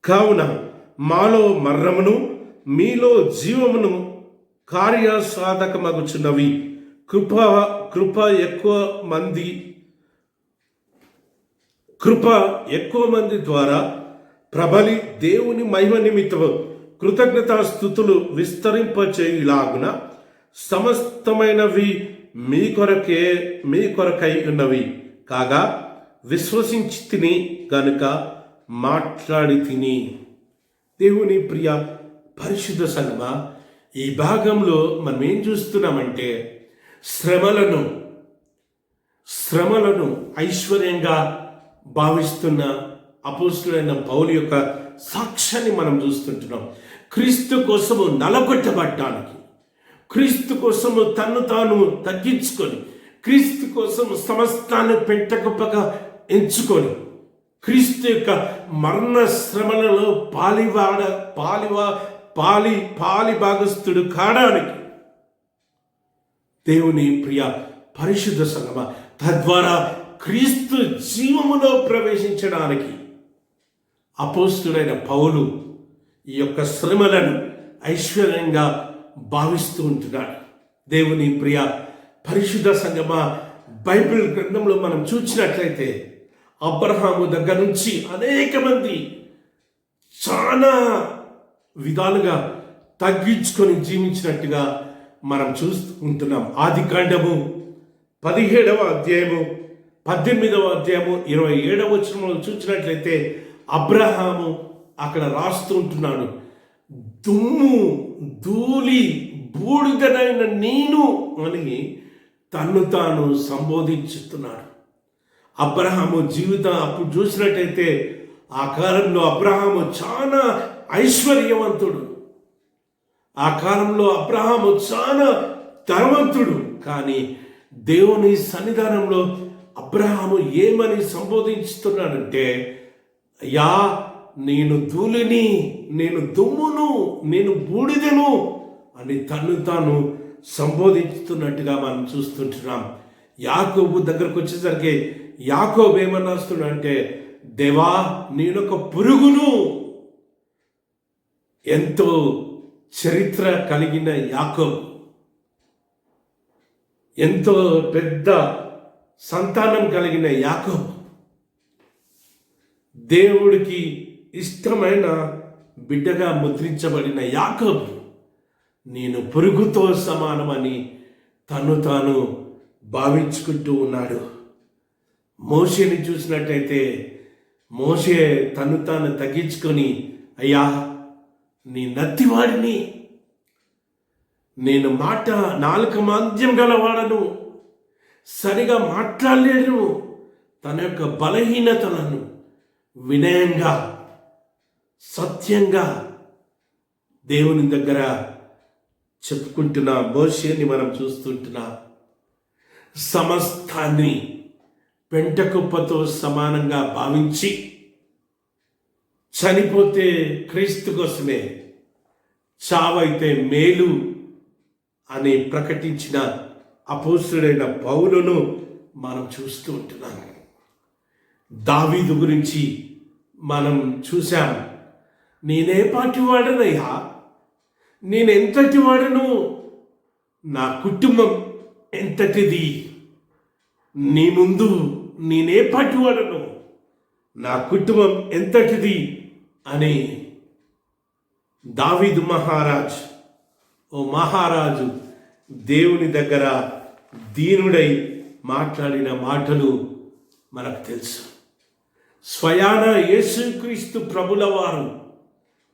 కావున మాలో మరణమును మీలో జీవమును కార్యసాధకమగుచున్నవి. కృప ఎక్కువ మంది ద్వారా ప్రబలి దేవుని మహిమ నిమిత్తము కృతజ్ఞతాస్తుతులు విస్తరింపచేయులాగున సమస్తమైనవి మీ కొరకై ఉన్నవి కాగా విశ్వసించి తిని గనుక మాట్లాడి తిని. దేవుని ప్రియ పరిశుద్ధ సంగమా, ఈ భాగంలో మనం ఏం చూస్తున్నామంటే శ్రమలను ఐశ్వర్యంగా భావిస్తున్న అపోస్తులైన పౌలు యొక్క సాక్ష్యాన్ని మనం చూస్తుంటున్నాం. క్రీస్తు కోసము నలగొట్టబడ్డానికి, క్రీస్తు కోసము తన్ను తాను తగ్గించుకొని, క్రీస్తు కోసము సమస్తాన్ని పెంటకుప్పగా ఎంచుకొని, క్రీస్తు యొక్క మరణ శ్రమలలో పాలి భాగస్థుడు కావడానికి దేవుని ప్రియ పరిశుద్ధ సంగమ, తద్వారా క్రీస్తు జీవములో ప్రవేశించడానికి అపోస్తుడైన పౌలు ఈ యొక్క శ్రమలను ఐశ్వర్యంగా భావిస్తూ ఉంటున్నాడు. దేవుని ప్రియ పరిశుద్ధ సంగమ, బైబిల్ గ్రంథంలో మనం చూసినట్లయితే అబ్రహాము దగ్గర నుంచి అనేక మంది చాలా విధాలుగా తగ్గించుకొని జీవించినట్టుగా మనం చూస్తుంటున్నాం. ఆదికాండము 17వ అధ్యాయము 18వ అధ్యాయము 27వ వచనంలో చూసినట్లయితే అబ్రహాము అక్కడ రాస్తూ ఉంటున్నాడు, దుమ్ము ధూళి బూడిదనైన నేను అని తన్ను తాను సంబోధించుతున్నాడు. అబ్రహాము జీవితం అప్పుడు చూసినట్టయితే ఆ కాలంలో అబ్రహాము చాలా ఐశ్వర్యవంతుడు, ఆ కాలంలో అబ్రహాము చాలా ధనవంతుడు. కానీ దేవుని సన్నిధానంలో అబ్రహాము ఏమని సంబోధిస్తున్నాడంటే, అయ్యా నేను ధూళిని, నేను దుమ్మును, నేను బూడిదను అని తన్ను తాను సంబోధిస్తున్నట్టుగా మనం చూస్తుంటున్నాం. యాకోబు దగ్గరకు వచ్చేసరికి యాకోబు ఏమన్నా వస్తున్నాడంటే, దేవా నేనొక పురుగును. ఎంతో చరిత్ర కలిగిన యాకోబు, ఎంతో పెద్ద సంతానం కలిగిన యాకోబు, దేవుడికి ఇష్టమైన బిడ్డగా ముద్రించబడిన యాకోబు నేను పురుగుతో సమానమని తను తాను భావించుకుంటూ ఉన్నాడు. మోషేని చూసినట్టయితే మోషే తను తాను తగ్గించుకొని, అయ్యా నీ నత్తివాడిని, నేను నాలుక మాంద్యం గలవాడను, సరిగా మాట్లాడలేను, తన యొక్క బలహీనతలను వినయంగా సత్యంగా దేవుని దగ్గర చెప్పుకుంటున్న మోషేని మనం చూస్తుంటున్నా. సమస్తాన్ని పెంటకుప్పతో సమానంగా భావించి చనిపోతే క్రీస్తు కోసమే, చావైతే మేలు అని ప్రకటించిన అపోస్తుడైన పౌలును మనం చూస్తూ ఉంటున్నాం. దావీదు గురించి మనం చూసాం. నేనే పాటి వాడనయ్యా, నేనెంతటి వాడను, నా కుటుంబం ఎంతటిది, నీ ముందు నేనే పాటి వాడను, నా కుటుంబం ఎంతటిది అని దావీదు మహారాజు దేవుని దగ్గర దీనుడై మాట్లాడిన మాటలు మనకు తెలుసు. స్వయాన యేసుక్రీస్తు ప్రభుల వారు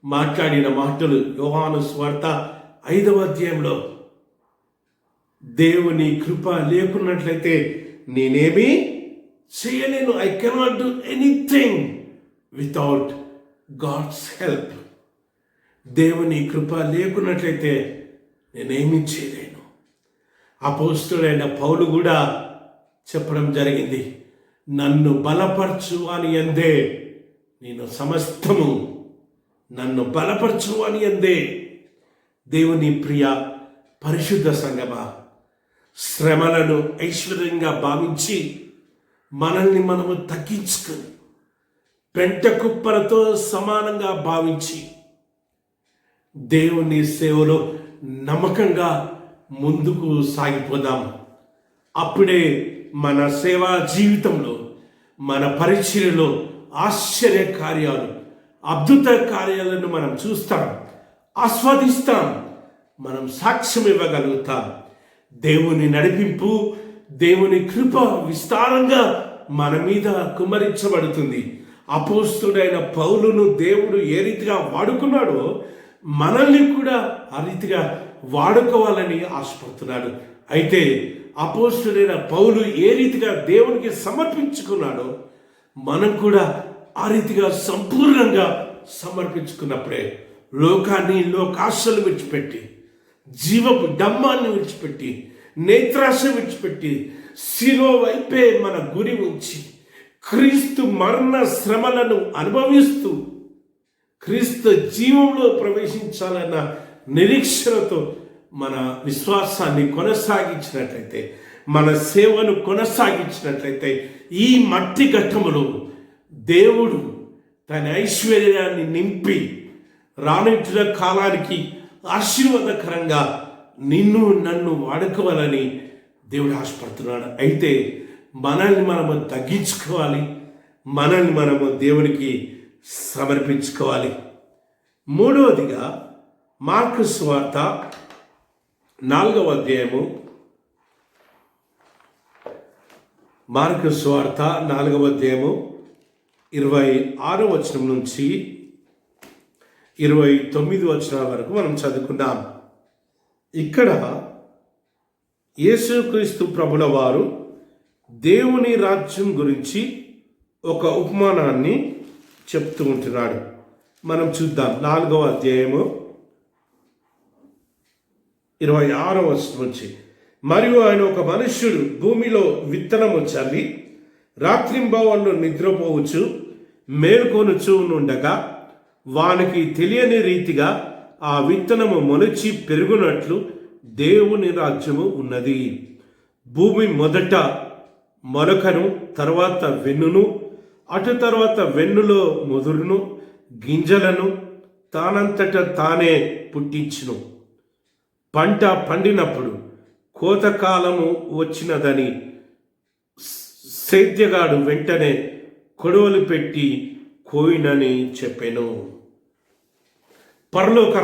మాట్లాడిన మాటలు యోహాను సువార్త 5వ అధ్యాయంలో, దేవుని కృప లేకున్నట్లయితే నేనేమి చేయలేను, I cannot do anything without God's help. దేవుని కృప లేకున్నట్లయితే నేనేమీ చేయలేను. అపోస్తుడైన పౌలు కూడా చెప్పడం జరిగింది, నన్ను బలపరచు అని అందే నేను సమస్తము, నన్ను బలపరచు అని అందే. దేవుని ప్రియ పరిశుద్ధ సంగమా, శ్రమలను ఐశ్వర్యంగా భావించి మనల్ని మనము తగ్గించుకొని పెంట కుప్పలతో సమానంగా భావించి దేవుని సేవలో నమ్మకంగా ముందుకు సాగిపోదాం. అప్పుడే మన సేవా జీవితంలో, మన పరిచర్యలో ఆశ్చర్య కార్యాలు, అద్భుత కార్యాలను మనం చూస్తాం, ఆస్వాదిస్తాం, మనం సాక్ష్యం ఇవ్వగలుగుతాం. దేవుని నడిపింపు, దేవుని కృప విస్తారంగా మన మీద కుమ్మరించబడుతుంది. అపోస్తుడైన పౌలును దేవుడు ఏ రీతిగా వాడుకున్నాడో మనల్ని కూడా ఆ రీతిగా వాడుకోవాలని ఆశపడుతున్నాడు. అయితే అపోస్తుడైన పౌలు ఏ రీతిగా దేవునికి సమర్పించుకున్నాడో మనం కూడా ఆ రీతిగా సంపూర్ణంగా సమర్పించుకున్నప్పుడే లోకాన్ని, లోకాశలు విడిచిపెట్టి, జీవపు డమ్మాన్ని విడిచిపెట్టి, నేత్రాశ విడిచిపెట్టి, శిలువ వైపే మన గురి ఉంచి క్రీస్తు మరణ శ్రమలను అనుభవిస్తూ క్రీస్తు జీవంలో ప్రవేశించాలన్న నిరీక్షణతో మన విశ్వాసాన్ని కొనసాగించినట్లయితే, మన సేవను కొనసాగించినట్లయితే ఈ మట్టి ఘట్టములో దేవుడు తన ఐశ్వర్యాన్ని నింపి రానున్న కాలానికి ఆశీర్వాదకరంగా నిన్ను నన్ను వాడుకోవాలని దేవుడు ఆశపడుతున్నాడు. అయితే మనల్ని మనము తగ్గించుకోవాలి, మనల్ని మనము దేవునికి సమర్పించుకోవాలి. మూడవదిగా మార్కు సువార్త 4వ అధ్యాయము, మార్కు సువార్త 4వ అధ్యాయము 26వ వచనం నుంచి 29వ వచనం వరకు మనం చదువుకున్నాం. ఇక్కడ యేసుక్రీస్తు ప్రభుల వారు దేవుని రాజ్యం గురించి ఒక ఉపమానాన్ని చెప్తూ ఉంటున్నాడు. మనం చూద్దాం. 4వ అధ్యాయము 26వ వచనం నుంచి, మరియు ఆయన ఒక మనుష్యుడు భూమిలో విత్తనము చల్లి రాత్రింబవళ్ళు నిద్రపోవచ్చు మేల్కొనుచు నుండగా వానికి తెలియని రీతిగా ఆ విత్తనము మొలిచి పెరుగునట్లు దేవుని రాజ్యము ఉన్నది. భూమి మొదట మొలకను, తర్వాత వెన్నును, అటు తర్వాత వెన్నులో ముదురును, గింజలను తానంతట తానే పుట్టించును. పంట పండినప్పుడు కోతకాలము వచ్చినదని సేద్యగాడు వెంటనే కొడవలు పెట్టి కోయినని చెప్పెను. పరలోక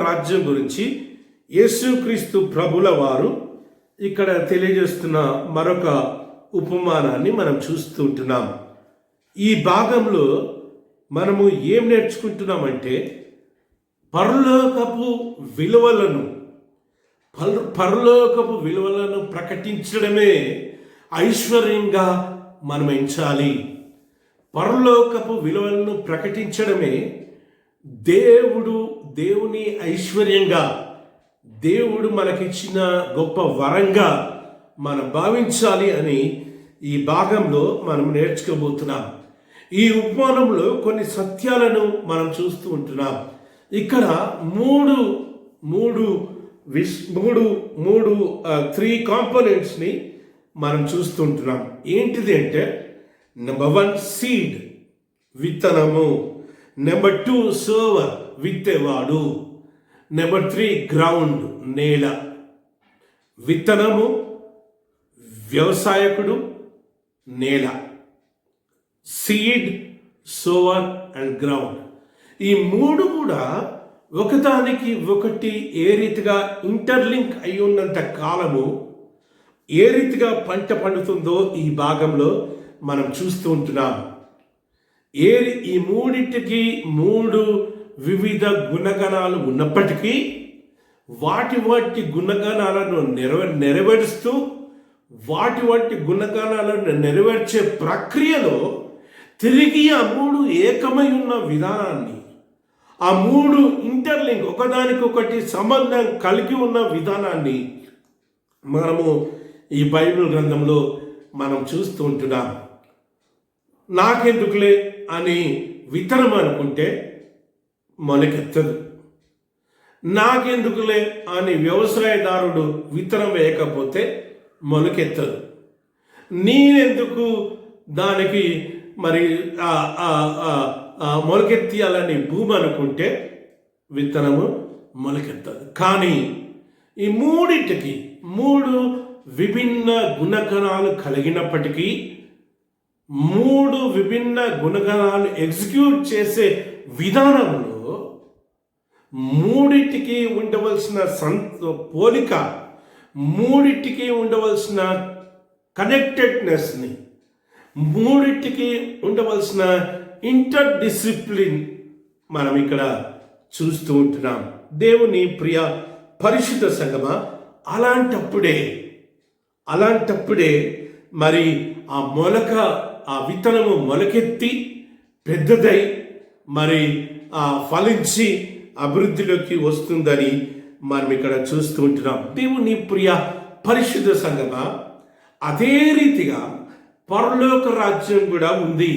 రాజ్యం గురించి యేసుక్రీస్తు ప్రభుల వారు ఇక్కడ తెలియజేస్తున్న మరొక ఉపమానాన్ని మనం చూస్తూ ఉంటున్నాం. ఈ భాగంలో మనము ఏం నేర్చుకుంటున్నామంటే పరలోకపు విలువలను ప్రకటించడమే ఐశ్వర్యంగా మనం ఎంచాలి. పరలోకపు విలువలను ప్రకటించడమే దేవుని ఐశ్వర్యంగా, దేవుడు మనకిచ్చిన గొప్ప వరంగా మనం భావించాలి అని ఈ భాగంలో మనం నేర్చుకోబోతున్నాం. ఈ ఉపమానంలో కొన్ని సత్యాలను మనం చూస్తూ ఉంటున్నాం. ఇక్కడ త్రీ కాంపోనెంట్స్ని మనం చూస్తుంటున్నాం. ఏంటిది అంటే, నెంబర్ 1 సీడ్, విత్తనము. నెంబర్ 2 సోవర్, విత్తేవాడు. నెంబర్ 3 గ్రౌండ్, నేల. విత్తనము, వ్యవసాయకుడు, నేల. Seed, sower and ground. ఈ మూడు కూడా ఒకదానికి ఒకటి ఏ రీతిగా ఇంటర్లింక్ అయి ఉన్నంత కాలము ఏ రీతిగా పంట పండుతుందో ఈ భాగంలో మనం చూస్తూ ఉంటున్నాం. ఈ మూడింటికి 3 వివిధ గుణగణాలు ఉన్నప్పటికీ వాటి గుణగణాలను నెరవేరుస్తూ వాటి గుణగణాలను నెరవేర్చే ప్రక్రియలో తిరిగి ఆ 3 ఏకమై ఉన్న విధానాన్ని, ఆ 3 ఇంటర్లింక్, ఒకదానికొకటి సంబంధం కలిగి ఉన్న విధానాన్ని మనము ఈ బైబిల్ గ్రంథంలో మనం చూస్తూ ఉంటున్నాం. నాకెందుకులే అని విత్తనం అనుకుంటే మొలకెత్తదు. నాకెందుకులే అని వ్యవసాయదారుడు విత్తనం వేయకపోతే మొలకెత్తదు. నేనెందుకు దానికి మరి మొలకెత్తియాలని భూమి అనుకుంటే విత్తనము మొలకెత్తదు. కానీ ఈ మూడింటికి 3 విభిన్న గుణగణాలు కలిగినప్పటికీ 3 విభిన్న గుణగణాలు ఎగ్జిక్యూట్ చేసే విధానంలో మూడింటికి ఉండవలసిన పోలిక, మూడింటికి ఉండవలసిన కనెక్టెడ్నెస్ని, మూడింటికి ఉండవలసిన ఇంటర్ డిసిప్లిన్ మనం ఇక్కడ చూస్తూ ఉంటున్నాం. దేవుని ప్రియ పరిశుద్ధ సంగమా, అలాంటప్పుడే మరి ఆ విత్తనము మొలకెత్తి పెద్దదై మరి ఫలించి అభివృద్ధిలోకి వస్తుందని మనం ఇక్కడ చూస్తూ ఉంటున్నాం. దేవుని ప్రియ పరిశుద్ధ సంగమా, అదే రీతిగా పరలోక రాజ్యం కూడా ఉంది.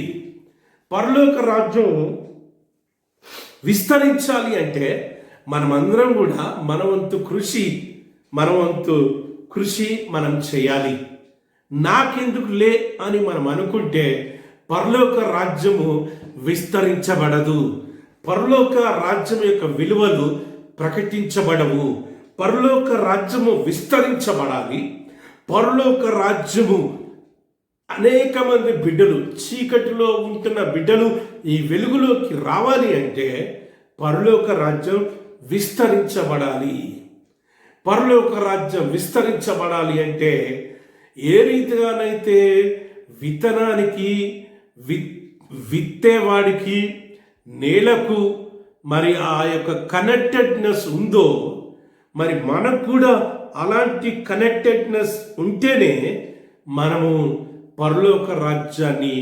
పరలోక రాజ్యం విస్తరించాలి అంటే మనమందరం కూడా మన వంతు కృషి మనం చేయాలి. నాకెందుకు లే అని మనం అనుకుంటే పరలోక రాజ్యము విస్తరించబడదు. పరలోక రాజ్యం యొక్క విలువలు ప్రకటించబడవు. పరలోక రాజ్యము విస్తరించబడాలి. పరలోక రాజ్యము అనేక మంది బిడ్డలు, చీకటిలో ఉంటున్న బిడ్డలు ఈ వెలుగులోకి రావాలి అంటే పరలోక రాజ్యం విస్తరించబడాలి. పరలోక రాజ్యం విస్తరించబడాలి అంటే ఏ రీతిగానైతే విత్తనానికి విత్తేవాడికి నేలకు మరి ఆ యొక్క కనెక్టెడ్నెస్ ఉందో, మరి మనకు కూడా అలాంటి కనెక్టెడ్నెస్ ఉంటేనే మనము పరలోక రాజ్యాన్ని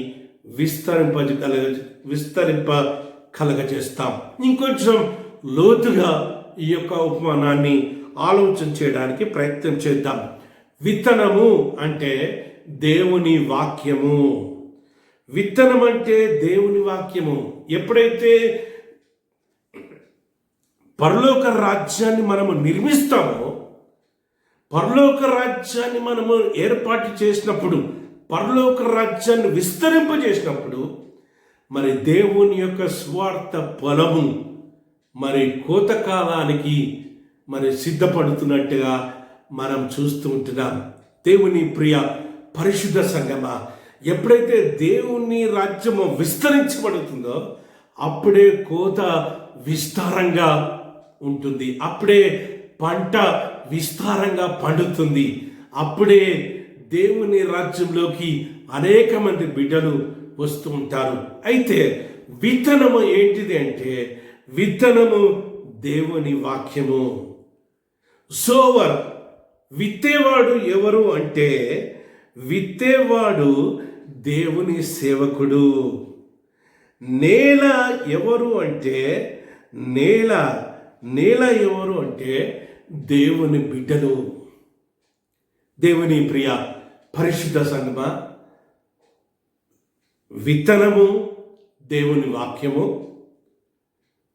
విస్తరింప కలగజేస్తాం. ఇంకొంచెం లోతుగా ఈ యొక్క ఉపమానాన్ని ఆలోచన చేయడానికి ప్రయత్నం చేద్దాం. విత్తనము అంటే దేవుని వాక్యము. విత్తనం అంటే దేవుని వాక్యము. ఎప్పుడైతే పరలోక రాజ్యాన్ని మనము నిర్మిస్తామో, పరలోక రాజ్యాన్ని మనము ఏర్పాటు చేసినప్పుడు, పరలోక రాజ్యాన్ని విస్తరింపజేసినప్పుడు మరి దేవుని యొక్క స్వార్థ ఫలము మరి కోతకాలానికి మరి సిద్ధపడుతున్నట్టుగా మనం చూస్తూ ఉంటున్నాం. దేవుని ప్రియ పరిశుద్ధ సంగమా, ఎప్పుడైతే దేవుని రాజ్యము విస్తరించబడుతుందో అప్పుడే కోత విస్తారంగా ఉంటుంది. అప్పుడే పంట విస్తారంగా పండుతుంది. అప్పుడే దేవుని రాజ్యంలోకి అనేక మంది బిడ్డలు వస్తూ ఉంటారు. అయితే విత్తనము ఏంటిది అంటే, విత్తనము దేవుని వాక్యము. సోవర్, విత్తేవాడు ఎవరు అంటే విత్తేవాడు దేవుని సేవకుడు. నేల ఎవరు అంటే నేల ఎవరు అంటే దేవుని బిడ్డలు. దేవుని ప్రియ పరిశుద్ధ సంగమా, విత్తనము దేవుని వాక్యము,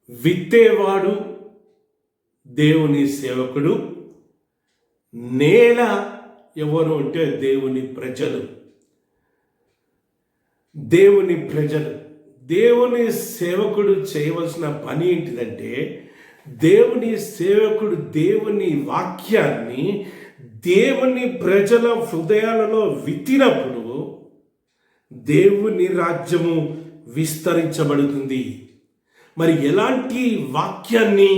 విత్తేవాడు దేవుని సేవకుడు, నేల ఎవరు అంటే దేవుని ప్రజలు. దేవుని సేవకుడు చేయవలసిన పని ఏంటిదంటే, దేవుని సేవకుడు దేవుని వాక్యాన్ని దేవుని ప్రజల హృదయాలలో విత్తినప్పుడు దేవుని రాజ్యము విస్తరించబడుతుంది. మరి ఎలాంటి వాక్యాన్ని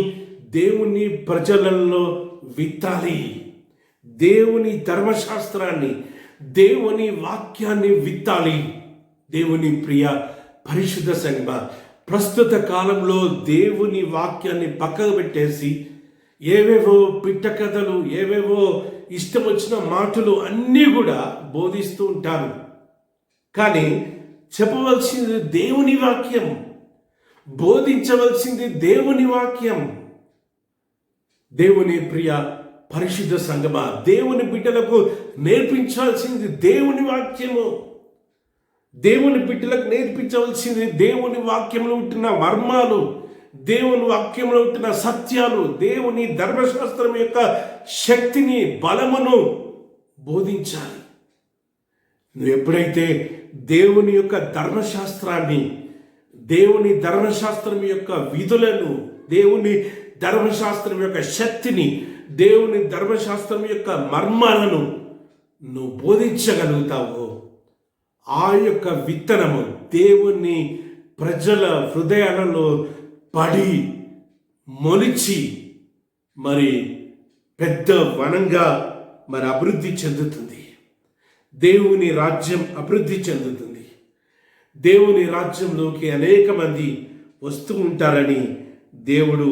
దేవుని ప్రజలలో విత్తాలి? దేవుని ధర్మశాస్త్రాన్ని, దేవుని వాక్యాన్ని విత్తాలి. దేవుని ప్రియ పరిశుద్ధ సంగమ, ప్రస్తుత కాలంలో దేవుని వాక్యాన్ని పక్కకు పెట్టేసి ఏవేవో పిట్ట కథలు, ఏవేవో ఇష్టం వచ్చిన మాటలు అన్నీ కూడా బోధిస్తూ ఉంటారు. కానీ చెప్పవలసింది దేవుని వాక్యం, బోధించవలసింది దేవుని వాక్యం. దేవుని ప్రియ పరిశుద్ధ సంగమ, దేవుని బిడ్డలకు నేర్పించాల్సింది దేవుని వాక్యము. దేవుని బిడ్డలకు నేర్పించవలసింది దేవుని వాక్యంలో ఉంటున్న మర్మాలు, దేవుని వాక్యంలో ఉంటున్న సత్యాలు, దేవుని ధర్మశాస్త్రం యొక్క శక్తిని, బలమును బోధించాలి. నువ్వు ఎప్పుడైతే దేవుని యొక్క ధర్మశాస్త్రాన్ని, దేవుని ధర్మశాస్త్రం యొక్క విధులను, దేవుని ధర్మశాస్త్రం యొక్క శక్తిని, దేవుని ధర్మశాస్త్రం యొక్క మర్మాలను నువ్వు బోధించగలుగుతావో, ఆ యొక్క విత్తనము దేవుని ప్రజల హృదయాలలో పడి మొలిచి మరి పెద్ద వనంగా మరి అభివృద్ధి చెందుతుంది. దేవుని రాజ్యం అభివృద్ధి చెందుతుంది. దేవుని రాజ్యంలోకి అనేక మంది వస్తూ ఉంటారని దేవుడు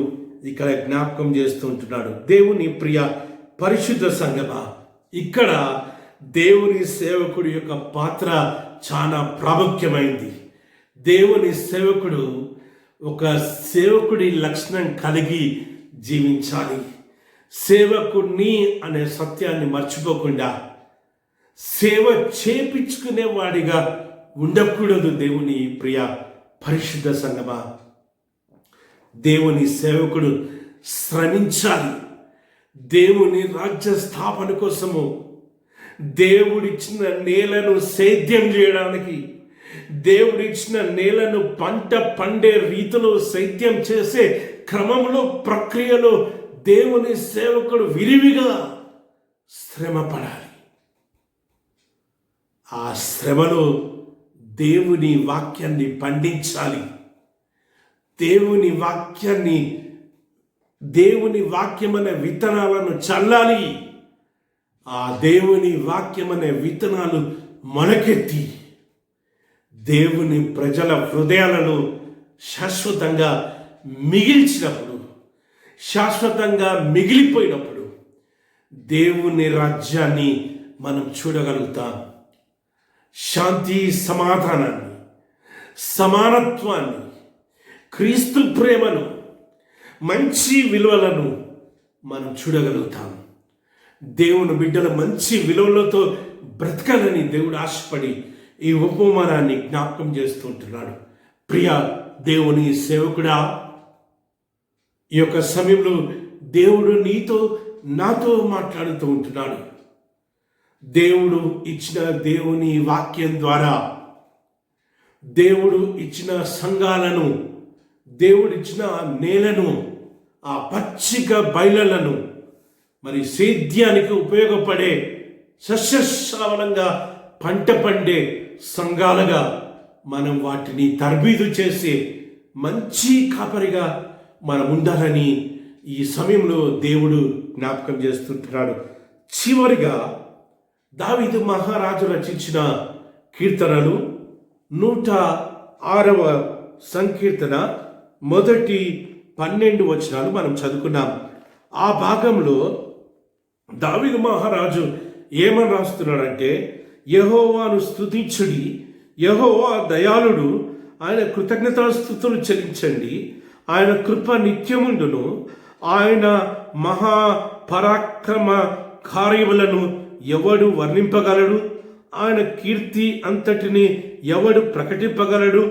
ఇక్కడ జ్ఞాపకం చేస్తూ ఉంటున్నాడు. దేవుని ప్రియ పరిశుద్ధ సంగమా, ఇక్కడ దేవుని సేవకుడి యొక్క పాత్ర చాలా ప్రాముఖ్యమైంది. దేవుని సేవకుడు ఒక సేవకుడి లక్షణం కలిగి జీవించాలి. సేవకుడిని అనే సత్యాన్ని మర్చిపోకుండా సేవ చేపించుకునేవాడిగా ఉండకూడదు. దేవుని ప్రియ పరిశుద్ధ సంగమా, దేవుని సేవకుడు శ్రమించాలి. దేవుని రాజ్య స్థాపన కోసము దేవుడిచ్చిన నేలను సేద్యం చేయడానికి, దేవుడిచ్చిన నేలను పంట పండే రీతిలో సేద్యం చేసే క్రమంలో ప్రక్రియలో దేవుని సేవకుడు విరివిగా శ్రమ పడాలి. ఆ శ్రమలో దేవుని వాక్యాన్ని పండించాలి. దేవుని వాక్యమనే విత్తనాలను చల్లాలి. ఆ దేవుని వాక్యమనే విత్తనాలు మొలకెత్తి దేవుని ప్రజల హృదయాలను శాశ్వతంగా మిగిలిపోయినప్పుడు దేవుని రాజ్యాన్ని మనం చూడగలుగుతాం. శాంతి, సమాధానాన్ని, సమానత్వాన్ని, క్రీస్తు ప్రేమను, మంచి విలువలను మనం చూడగలుగుతాం. దేవుని బిడ్డలు మంచి విలువలతో బ్రతకాలని దేవుడు ఆశపడి ఈ ఉపమానాన్ని జ్ఞాపకం చేస్తుంటున్నాడు. ప్రియ దేవుని సేవకుడా, ఈ యొక్క సమయంలో దేవుడు నాతో మాట్లాడుతూ ఉంటున్నాడు. దేవుడు ఇచ్చిన దేవుని వాక్యం ద్వారా, దేవుడు ఇచ్చిన సంఘాలను, దేవుడిచ్చిన నేలను, ఆ పచ్చిక బయళ్ళను మరి సేద్యానికి ఉపయోగపడే సస్యశ్యామలంగా పంట పండే సంఘాలుగా మనం వాటిని తర్బీదు చేసే మంచి కాపరిగా మనం ఉండాలని ఈ సమయంలో దేవుడు జ్ఞాపకం చేస్తుంటున్నాడు. చివరిగా దావీదు మహారాజు రచించిన కీర్తనలు 106వ సంకీర్తన మొదటి 12 వచనాలు మనం చదువుకున్నాం. ఆ భాగంలో దావీదు మహారాజు ఏమని రాస్తున్నాడంటే, యెహోవాను స్తుతించుడి, యెహోవా దయాళుడు, ఆయన కృతజ్ఞతాస్తుతులు చెల్లించండి, ఆయన కృప నిత్యముండును, ఆయన మహాపరాక్రమ కార్యములను ఎవడు వర్ణింపగలడు, ఆయన కీర్తి అంతటిని ఎవడు ప్రకటింపగలడు,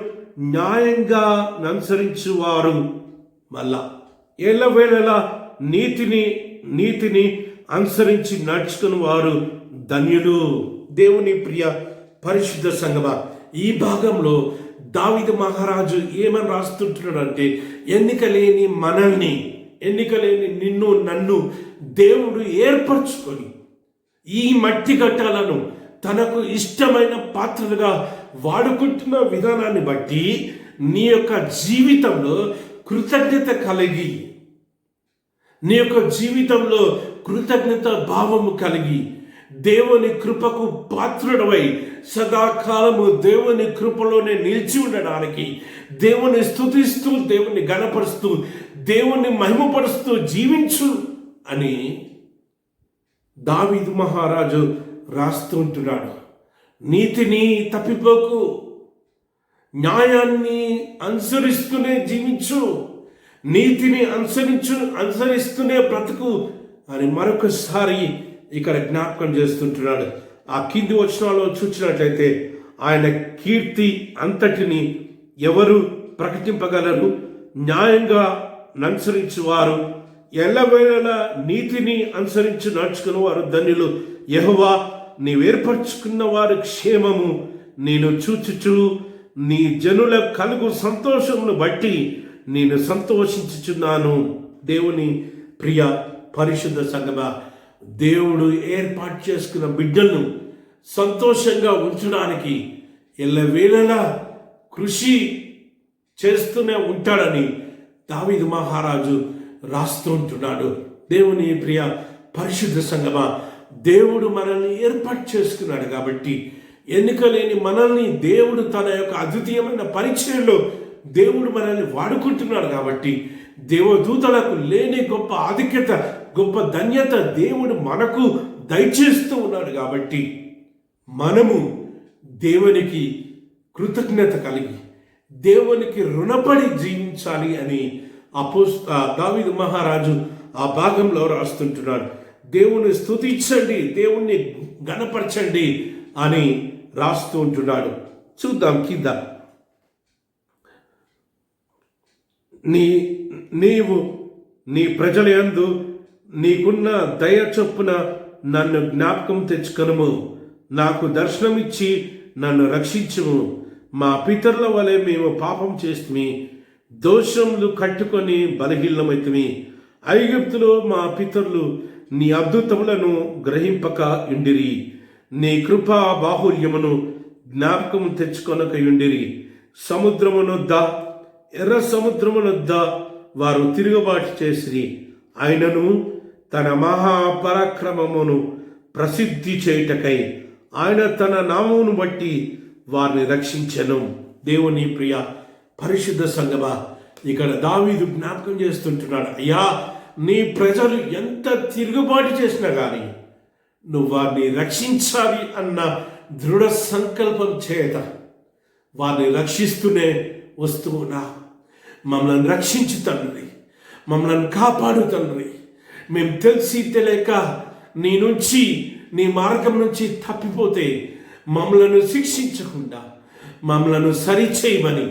న్యాయంగా అనుసరించువారు మళ్ళా ఎల్లవేళలా నీతిని అనుసరించి నడుచుకుని వారు ధన్యులు. దేవుని ప్రియ పరిశుద్ధ సంగమా, ఈ భాగంలో దావీదు మహారాజు ఏమని రాస్తుంటున్నాడంటే, ఎన్నికలేని మనల్ని, ఎన్నికలేని నిన్ను నన్ను దేవుడు ఏర్పరచుకొని ఈ మట్టి ఘట్టాలను తనకు ఇష్టమైన పాత్రలుగా వాడుకుంటున్న విధానాన్ని బట్టి నీ యొక్క జీవితంలో కృతజ్ఞత కలిగి, నీ యొక్క జీవితంలో కృతజ్ఞత భావము కలిగి, దేవుని కృపకు పాత్రుడవై సదాకాలము దేవుని కృపలోనే నిలిచి ఉండడానికి, దేవుని స్తుతిస్తూ, దేవుని గణపరుస్తూ, దేవుని మహిమపరుస్తూ జీవించు అని దావీదు మహారాజు రాస్తూ ఉంటున్నాడు. నీతిని తప్పిపోకు, న్యాయాన్ని అనుసరిస్తూనే జీవించు, నీతిని అనుసరిస్తూనే బ్రతుకు అని మరొకసారి ఇక్కడ జ్ఞాపకం చేస్తుంటున్నాడు. ఆ కింది వచనాల్లో చూసినట్లయితే, ఆయన కీర్తి అంతటిని ఎవరు ప్రకటింపగలరు, న్యాయంగా అనుసరించువారు, ఎల్లవేళలా నీతిని అనుసరించి నడుచుకున్న వారు ధన్యులు. యెహోవా నీవేర్పరచుకున్న వారి క్షేమము నేను చూచుచు నీ జనుల కలుగు సంతోషమును బట్టి నేను సంతోషించుచున్నాను. దేవుని ప్రియ పరిశుద్ధ సంగమా, దేవుడు ఏర్పాటు చేసుకున్న బిడ్డలను సంతోషంగా ఉంచడానికి ఎల్లవేళలా కృషి చేస్తూనే ఉంటాడని దావీదు మహారాజు రాస్తూ ఉంటున్నాడు. దేవుని ప్రియ పరిశుద్ధ సంగమా, దేవుడు మనల్ని ఏర్పాటు చేసుకున్నాడు కాబట్టి, ఎన్నిక లేని మనల్ని దేవుడు తన యొక్క అద్వితీయమైన పరిచయంలో దేవుడు మనల్ని వాడుకుంటున్నాడు కాబట్టి, దేవదూతలకు లేని గొప్ప ఆధిక్యత, గొప్ప ధన్యత దేవుడు మనకు దయచేస్తూ ఉన్నాడు కాబట్టి, మనము దేవునికి కృతజ్ఞత కలిగి దేవునికి రుణపడి జీవించాలి అని దావీదు మహారాజు ఆ భాగంలో రాస్తుంటున్నాడు. దేవుని స్తుతించండి, దేవుణ్ణి గణపరచండి అని రాస్తూ ఉంటున్నాడు. చూద్దాం కింద. నీవు నీ ప్రజల యందు నీకున్న దయ చొప్పున నన్ను జ్ఞాపకం తెచ్చుకొనుము, నాకు దర్శనమిచ్చి నన్ను రక్షించుము. మా పితరుల వలె మేము పాపం చేస్తుమి, దోషములు కట్టుకొని బలహీనమైతిమి. ఐగుప్తులో మా పితరులు నీ అద్భుతములను గ్రహింపక ఉండిరి, నీ కృపా బాహుల్యమును జ్ఞాపకం తెచ్చుకొనకయుండిరి. సముద్రమునొద్ద, ఎర్ర సముద్రమునొద్ద వారు తిరుగుబాటు చేసిరి. ఆయనను తన మహాపరాక్రమమును ప్రసిద్ధి చేయుటకై ఆయన తన నామమును బట్టి వారిని రక్షించెను. దేవుని ప్రియ పరిశుద్ధ సంగమా, ఇక్కడ దావీదు జ్ఞాపకం చేస్తుంటున్నాడు, అయ్యా నీ ప్రజలు ఎంత తిరుగుబాటు చేసినా కానీ నువ్వు వారిని రక్షించాలి అన్న దృఢ సంకల్పం చేత వారిని రక్షిస్తూనే వస్తూ ఉన్నా. మమ్మల్ని రక్షించు తండ్రి, మమ్మల్ని కాపాడు తండ్రి. మేము తెలిసి తెలియక నీ నుంచి, నీ మార్గం నుంచి తప్పిపోతే మమ్మలను శిక్షించకుండా మమ్మలను సరిచేయమని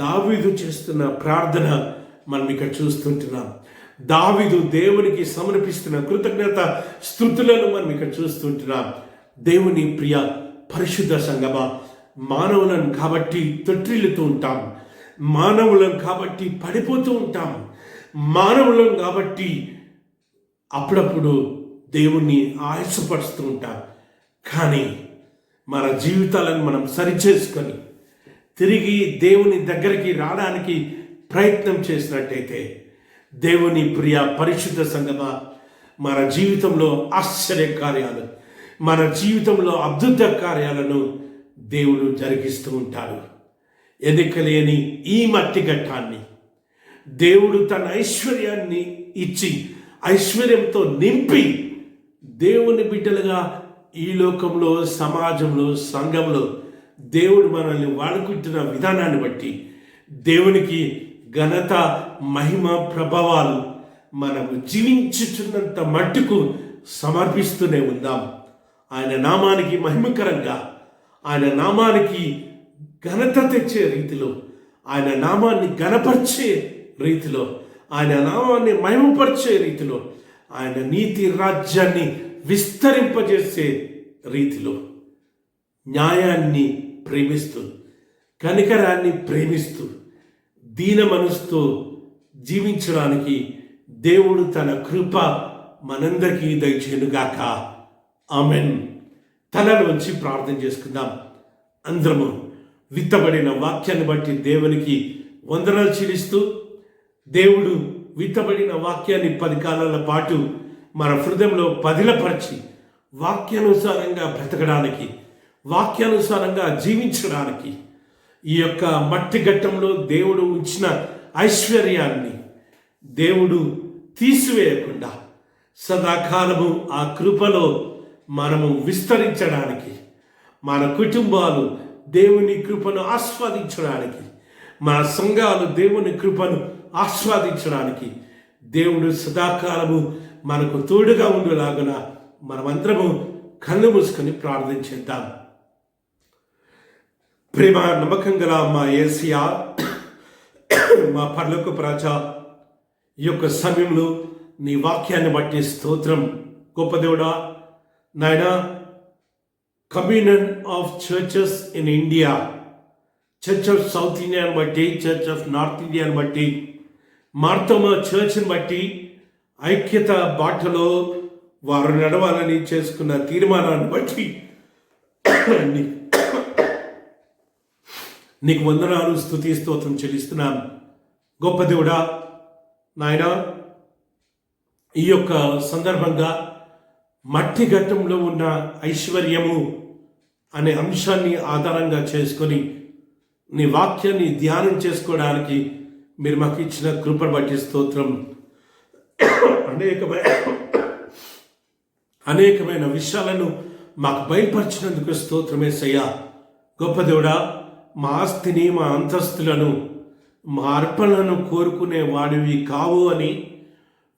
దావీదు చేస్తున్న ప్రార్థన మనం ఇక్కడ చూస్తుంటున్నాం. దావీదు దేవునికి సమర్పిస్తున్న కృతజ్ఞత స్తుతులను మనం ఇక్కడ చూస్తుంటున్నాం. దేవుని ప్రియ పరిశుద్ధ సంగమా, మానవులను కాబట్టి తొట్టిల్లుతూ ఉంటాం, మానవులను కాబట్టి పడిపోతూ ఉంటాం, మానవులను కాబట్టి అప్పుడప్పుడు దేవుణ్ణి ఆయాసపరుస్తూ ఉంటాం. కానీ మన జీవితాలను మనం సరిచేసుకొని తిరిగి దేవుని దగ్గరికి రావడానికి ప్రయత్నం చేసినట్టయితే, దేవుని ప్రియ పరిశుద్ధ సంగమా, మన జీవితంలో ఆశ్చర్య కార్యాలు, మన జీవితంలో అద్భుత కార్యాలను దేవుడు జరిగిస్తూ ఉంటాడు. ఎన్నికలేని ఈ మట్టి ఘట్టాన్ని దేవుడు తన ఐశ్వర్యాన్ని ఇచ్చి, ఐశ్వర్యంతో నింపి దేవుని బిడ్డలుగా ఈ లోకంలో, సమాజంలో, సంఘంలో దేవుడు మనల్ని వాడుకుంటున్న విధానాన్ని బట్టి దేవునికి ఘనత, మహిమ, ప్రభావాలు మనము జీవించుచున్నంత మట్టుకు సమర్పిస్తూనే ఉందాం. ఆయన నామానికి మహిమకరంగా, ఆయన నామానికి ఘనత తెచ్చే రీతిలో, ఆయన నామాన్ని ఘనపరిచే రీతిలో, ఆయన నామాన్ని మహిమపరిచే రీతిలో, ఆయన నీతి రాజ్యాన్ని విస్తరింపజేసే రీతిలో, న్యాయాన్ని ప్రేమిస్తూ, కనికరాన్ని ప్రేమిస్తూ, దీన మనసుతో జీవించడానికి దేవుడు తన కృప మనందరికీ దయచేయునుగాక. ఆమెన్. తలలోంచి ప్రార్థన చేసుకుందాం. అందరము విత్తబడిన వాక్యాన్ని బట్టి దేవునికి వందనాలు చెల్లిస్తూ, దేవుడు విత్తబడిన వాక్యాన్ని 10 కాలాల పాటు మన హృదయంలో పదిలపరిచి వాక్యానుసారంగా బ్రతకడానికి, వాక్యానుసారంగా జీవించడానికి, ఈ యొక్క మట్టి ఘట్టంలో దేవుడు ఉంచిన ఐశ్వర్యాన్ని దేవుడు తీసివేయకుండా సదాకాలము ఆ కృపలో మనము విస్తరించడానికి, మన కుటుంబాలు దేవుని కృపను ఆస్వాదించడానికి, మన సంఘాలు దేవుని కృపను ఆస్వాదించడానికి దేవుడు సదాకాలము మనకు తోడుగా ఉండేలాగున మనమందరము కళ్ళు మూసుకొని ప్రార్థన చేద్దాం. ప్రేమ నమ్మకం గల మా యేసయ్యా, మా పరలోకపు రాజా, ఈ యొక్క సమయంలో నీ వాక్యాన్ని బట్టి స్తోత్రం. గొప్ప దేవుడా నాయనా, communion of churches in India, church of south ఇండియాని బట్టి, చర్చ్ ఆఫ్ నార్త్ ఇండియాని బట్టి, మార్తోమా చర్చ్ని బట్టి, ఐక్యత బాటలో వారు నడవాలని చేసుకున్న తీర్మానాన్ని బట్టి నీకు వందనాలు, స్తుతి, స్తోత్రం చెల్లిస్తున్నాం. గొప్ప దేవుడా నాయనా, ఈ యొక్క సందర్భంగా మట్టి ఘట్టంలో ఉన్న ఐశ్వర్యము అనే అంశాన్ని ఆధారంగా చేసుకొని నీ వాక్యాన్ని ధ్యానం చేసుకోవడానికి మీరు మాకు ఇచ్చిన కృపను బట్టి స్తోత్రం. అనేకమైన విషయాలను మాకు బయలుపరిచినందుకు స్తోత్రమేసయ్యా. గొప్ప దేవుడా, మా ఆస్తిని, మా అంతస్తులను, మా అర్పణలను కోరుకునే వాడివి కావు అని,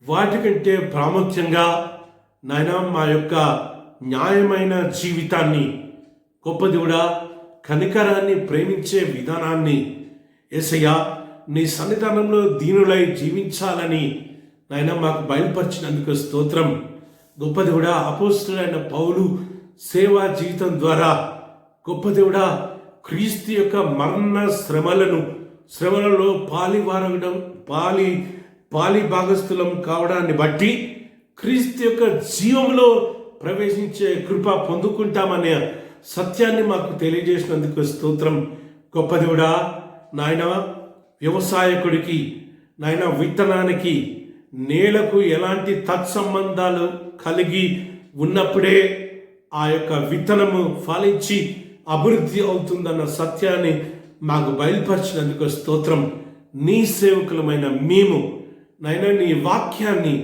వాటికంటే ప్రాముఖ్యంగా నాయనా మా యొక్క న్యాయమైన జీవితాన్ని, గొప్ప దేవుడా, కనికరాన్ని, ప్రేమించే విధానాన్ని యేసయ్యా నీ సన్నిధానంలో దీనులై జీవించాలని నాయనా మాకు బయలుపరిచినందుకు స్తోత్రం. గొప్ప దేవుడా, అపోస్తులైన పౌలు సేవా జీవితం ద్వారా గొప్ప దేవుడా క్రీస్తు యొక్క మరణ శ్రమలలో పాలి భాగస్థులం కావడాన్ని బట్టి క్రీస్తు యొక్క జీవంలో ప్రవేశించే కృప పొందుకుంటామనే సత్యాన్ని మాకు తెలియజేసినందుకు స్తోత్రం. గొప్ప దేవుడా, నాయన వ్యవసాయకుడికి, నాయన విత్తనానికి, నేలకు ఎలాంటి తత్సంబంధాలు కలిగి ఉన్నప్పుడే ఆ యొక్క విత్తనము ఫలించి అభివృద్ధి అవుతుందన్న సత్యాన్ని మాకు బయలుపరిచినందుకు స్తోత్రం. నీ సేవకులమైన మేము నాయన నీ వాక్యాన్ని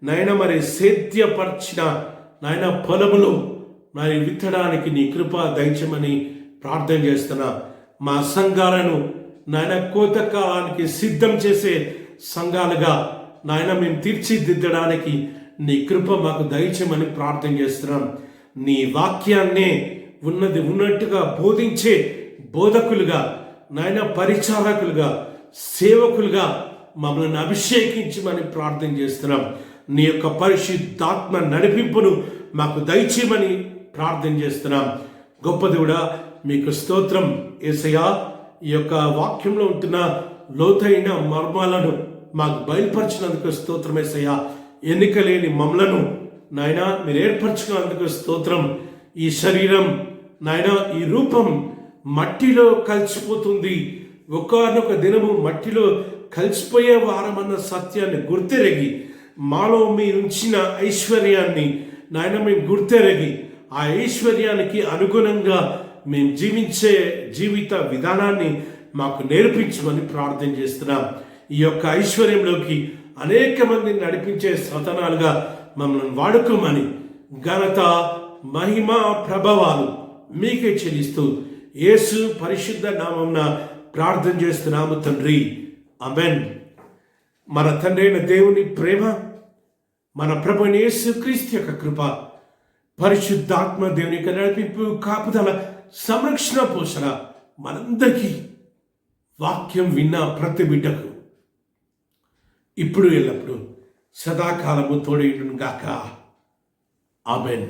నాయన మరి సేద్యపరిచిన నాయన పొలములో మరి విత్తడానికి నీ కృప దయచేయమని ప్రార్థన చేస్తున్నా. మా సంఘాలను నాయన కోత కాలానికి సిద్ధం చేసే సంఘాలుగా నాయన మేము తీర్చిదిద్దడానికి నీ కృప మాకు దయచేయమని ప్రార్థన చేస్తున్నాం. నీ వాక్యాన్నే ఉన్నది ఉన్నట్టుగా బోధించే బోధకులుగా, నాయన పరిచారకులుగా, సేవకులుగా మమ్మల్ని అభిషేకించమని ప్రార్థన చేస్తున్నాం. నీ యొక్క పరిశుద్ధాత్మ నడిపింపును మాకు దయచేయమని ప్రార్థన చేస్తున్నాం. గొప్ప దేవుడా, మీకు స్తోత్రం యేసయ్యా. ఈ యొక్క వాక్యంలో ఉంటున్న లోతైన మర్మాలను మాకు బయలుపరిచినందుకు స్తోత్రం యేసయ్యా. ఎన్నిక లేని మమ్మలను నాయన మీరు ఏర్పరచుకున్నందుకు స్తోత్రం. ఈ శరీరం నాయన, ఈ రూపం మట్టిలో కలిసిపోతుంది, ఒకానొక దినము మట్టిలో కలిసిపోయే వారమన్న సత్యాన్ని గుర్తెరగి, మాలో మీరు ఉంచిన ఐశ్వర్యాన్ని నాయన మేము గుర్తెరగి, ఆ ఐశ్వర్యానికి అనుగుణంగా మేము జీవించే జీవిత విధానాన్ని మాకు నేర్పించమని ప్రార్థన చేస్తున్నాం. ఈ యొక్క ఐశ్వర్యంలోకి అనేక మందిని నడిపించే సతనాలుగా మమ్మల్ని వాడుకోమని ఘనత, మహిమ, ప్రభావాలు మీకే చెల్లిస్తూ యేసు పరిశుద్ధ నామమున ప్రార్థన చేస్తున్నాము తండ్రి, ఆమేన్. మన తండ్రి అయిన దేవుని ప్రేమ, మన ప్రభువైన యేసు క్రీస్తు యొక్క కృప, పరిశుద్ధాత్మ దేవుని యొక్క నడిపింపు, కాపుదల, సంరక్షణ, పోషణ మనందరికీ, వాక్యం విన్న ప్రతి బిడ్డకు ఇప్పుడు ఎల్లప్పుడు సదాకాలము తోడేయుడును గాక. ఆమేన్.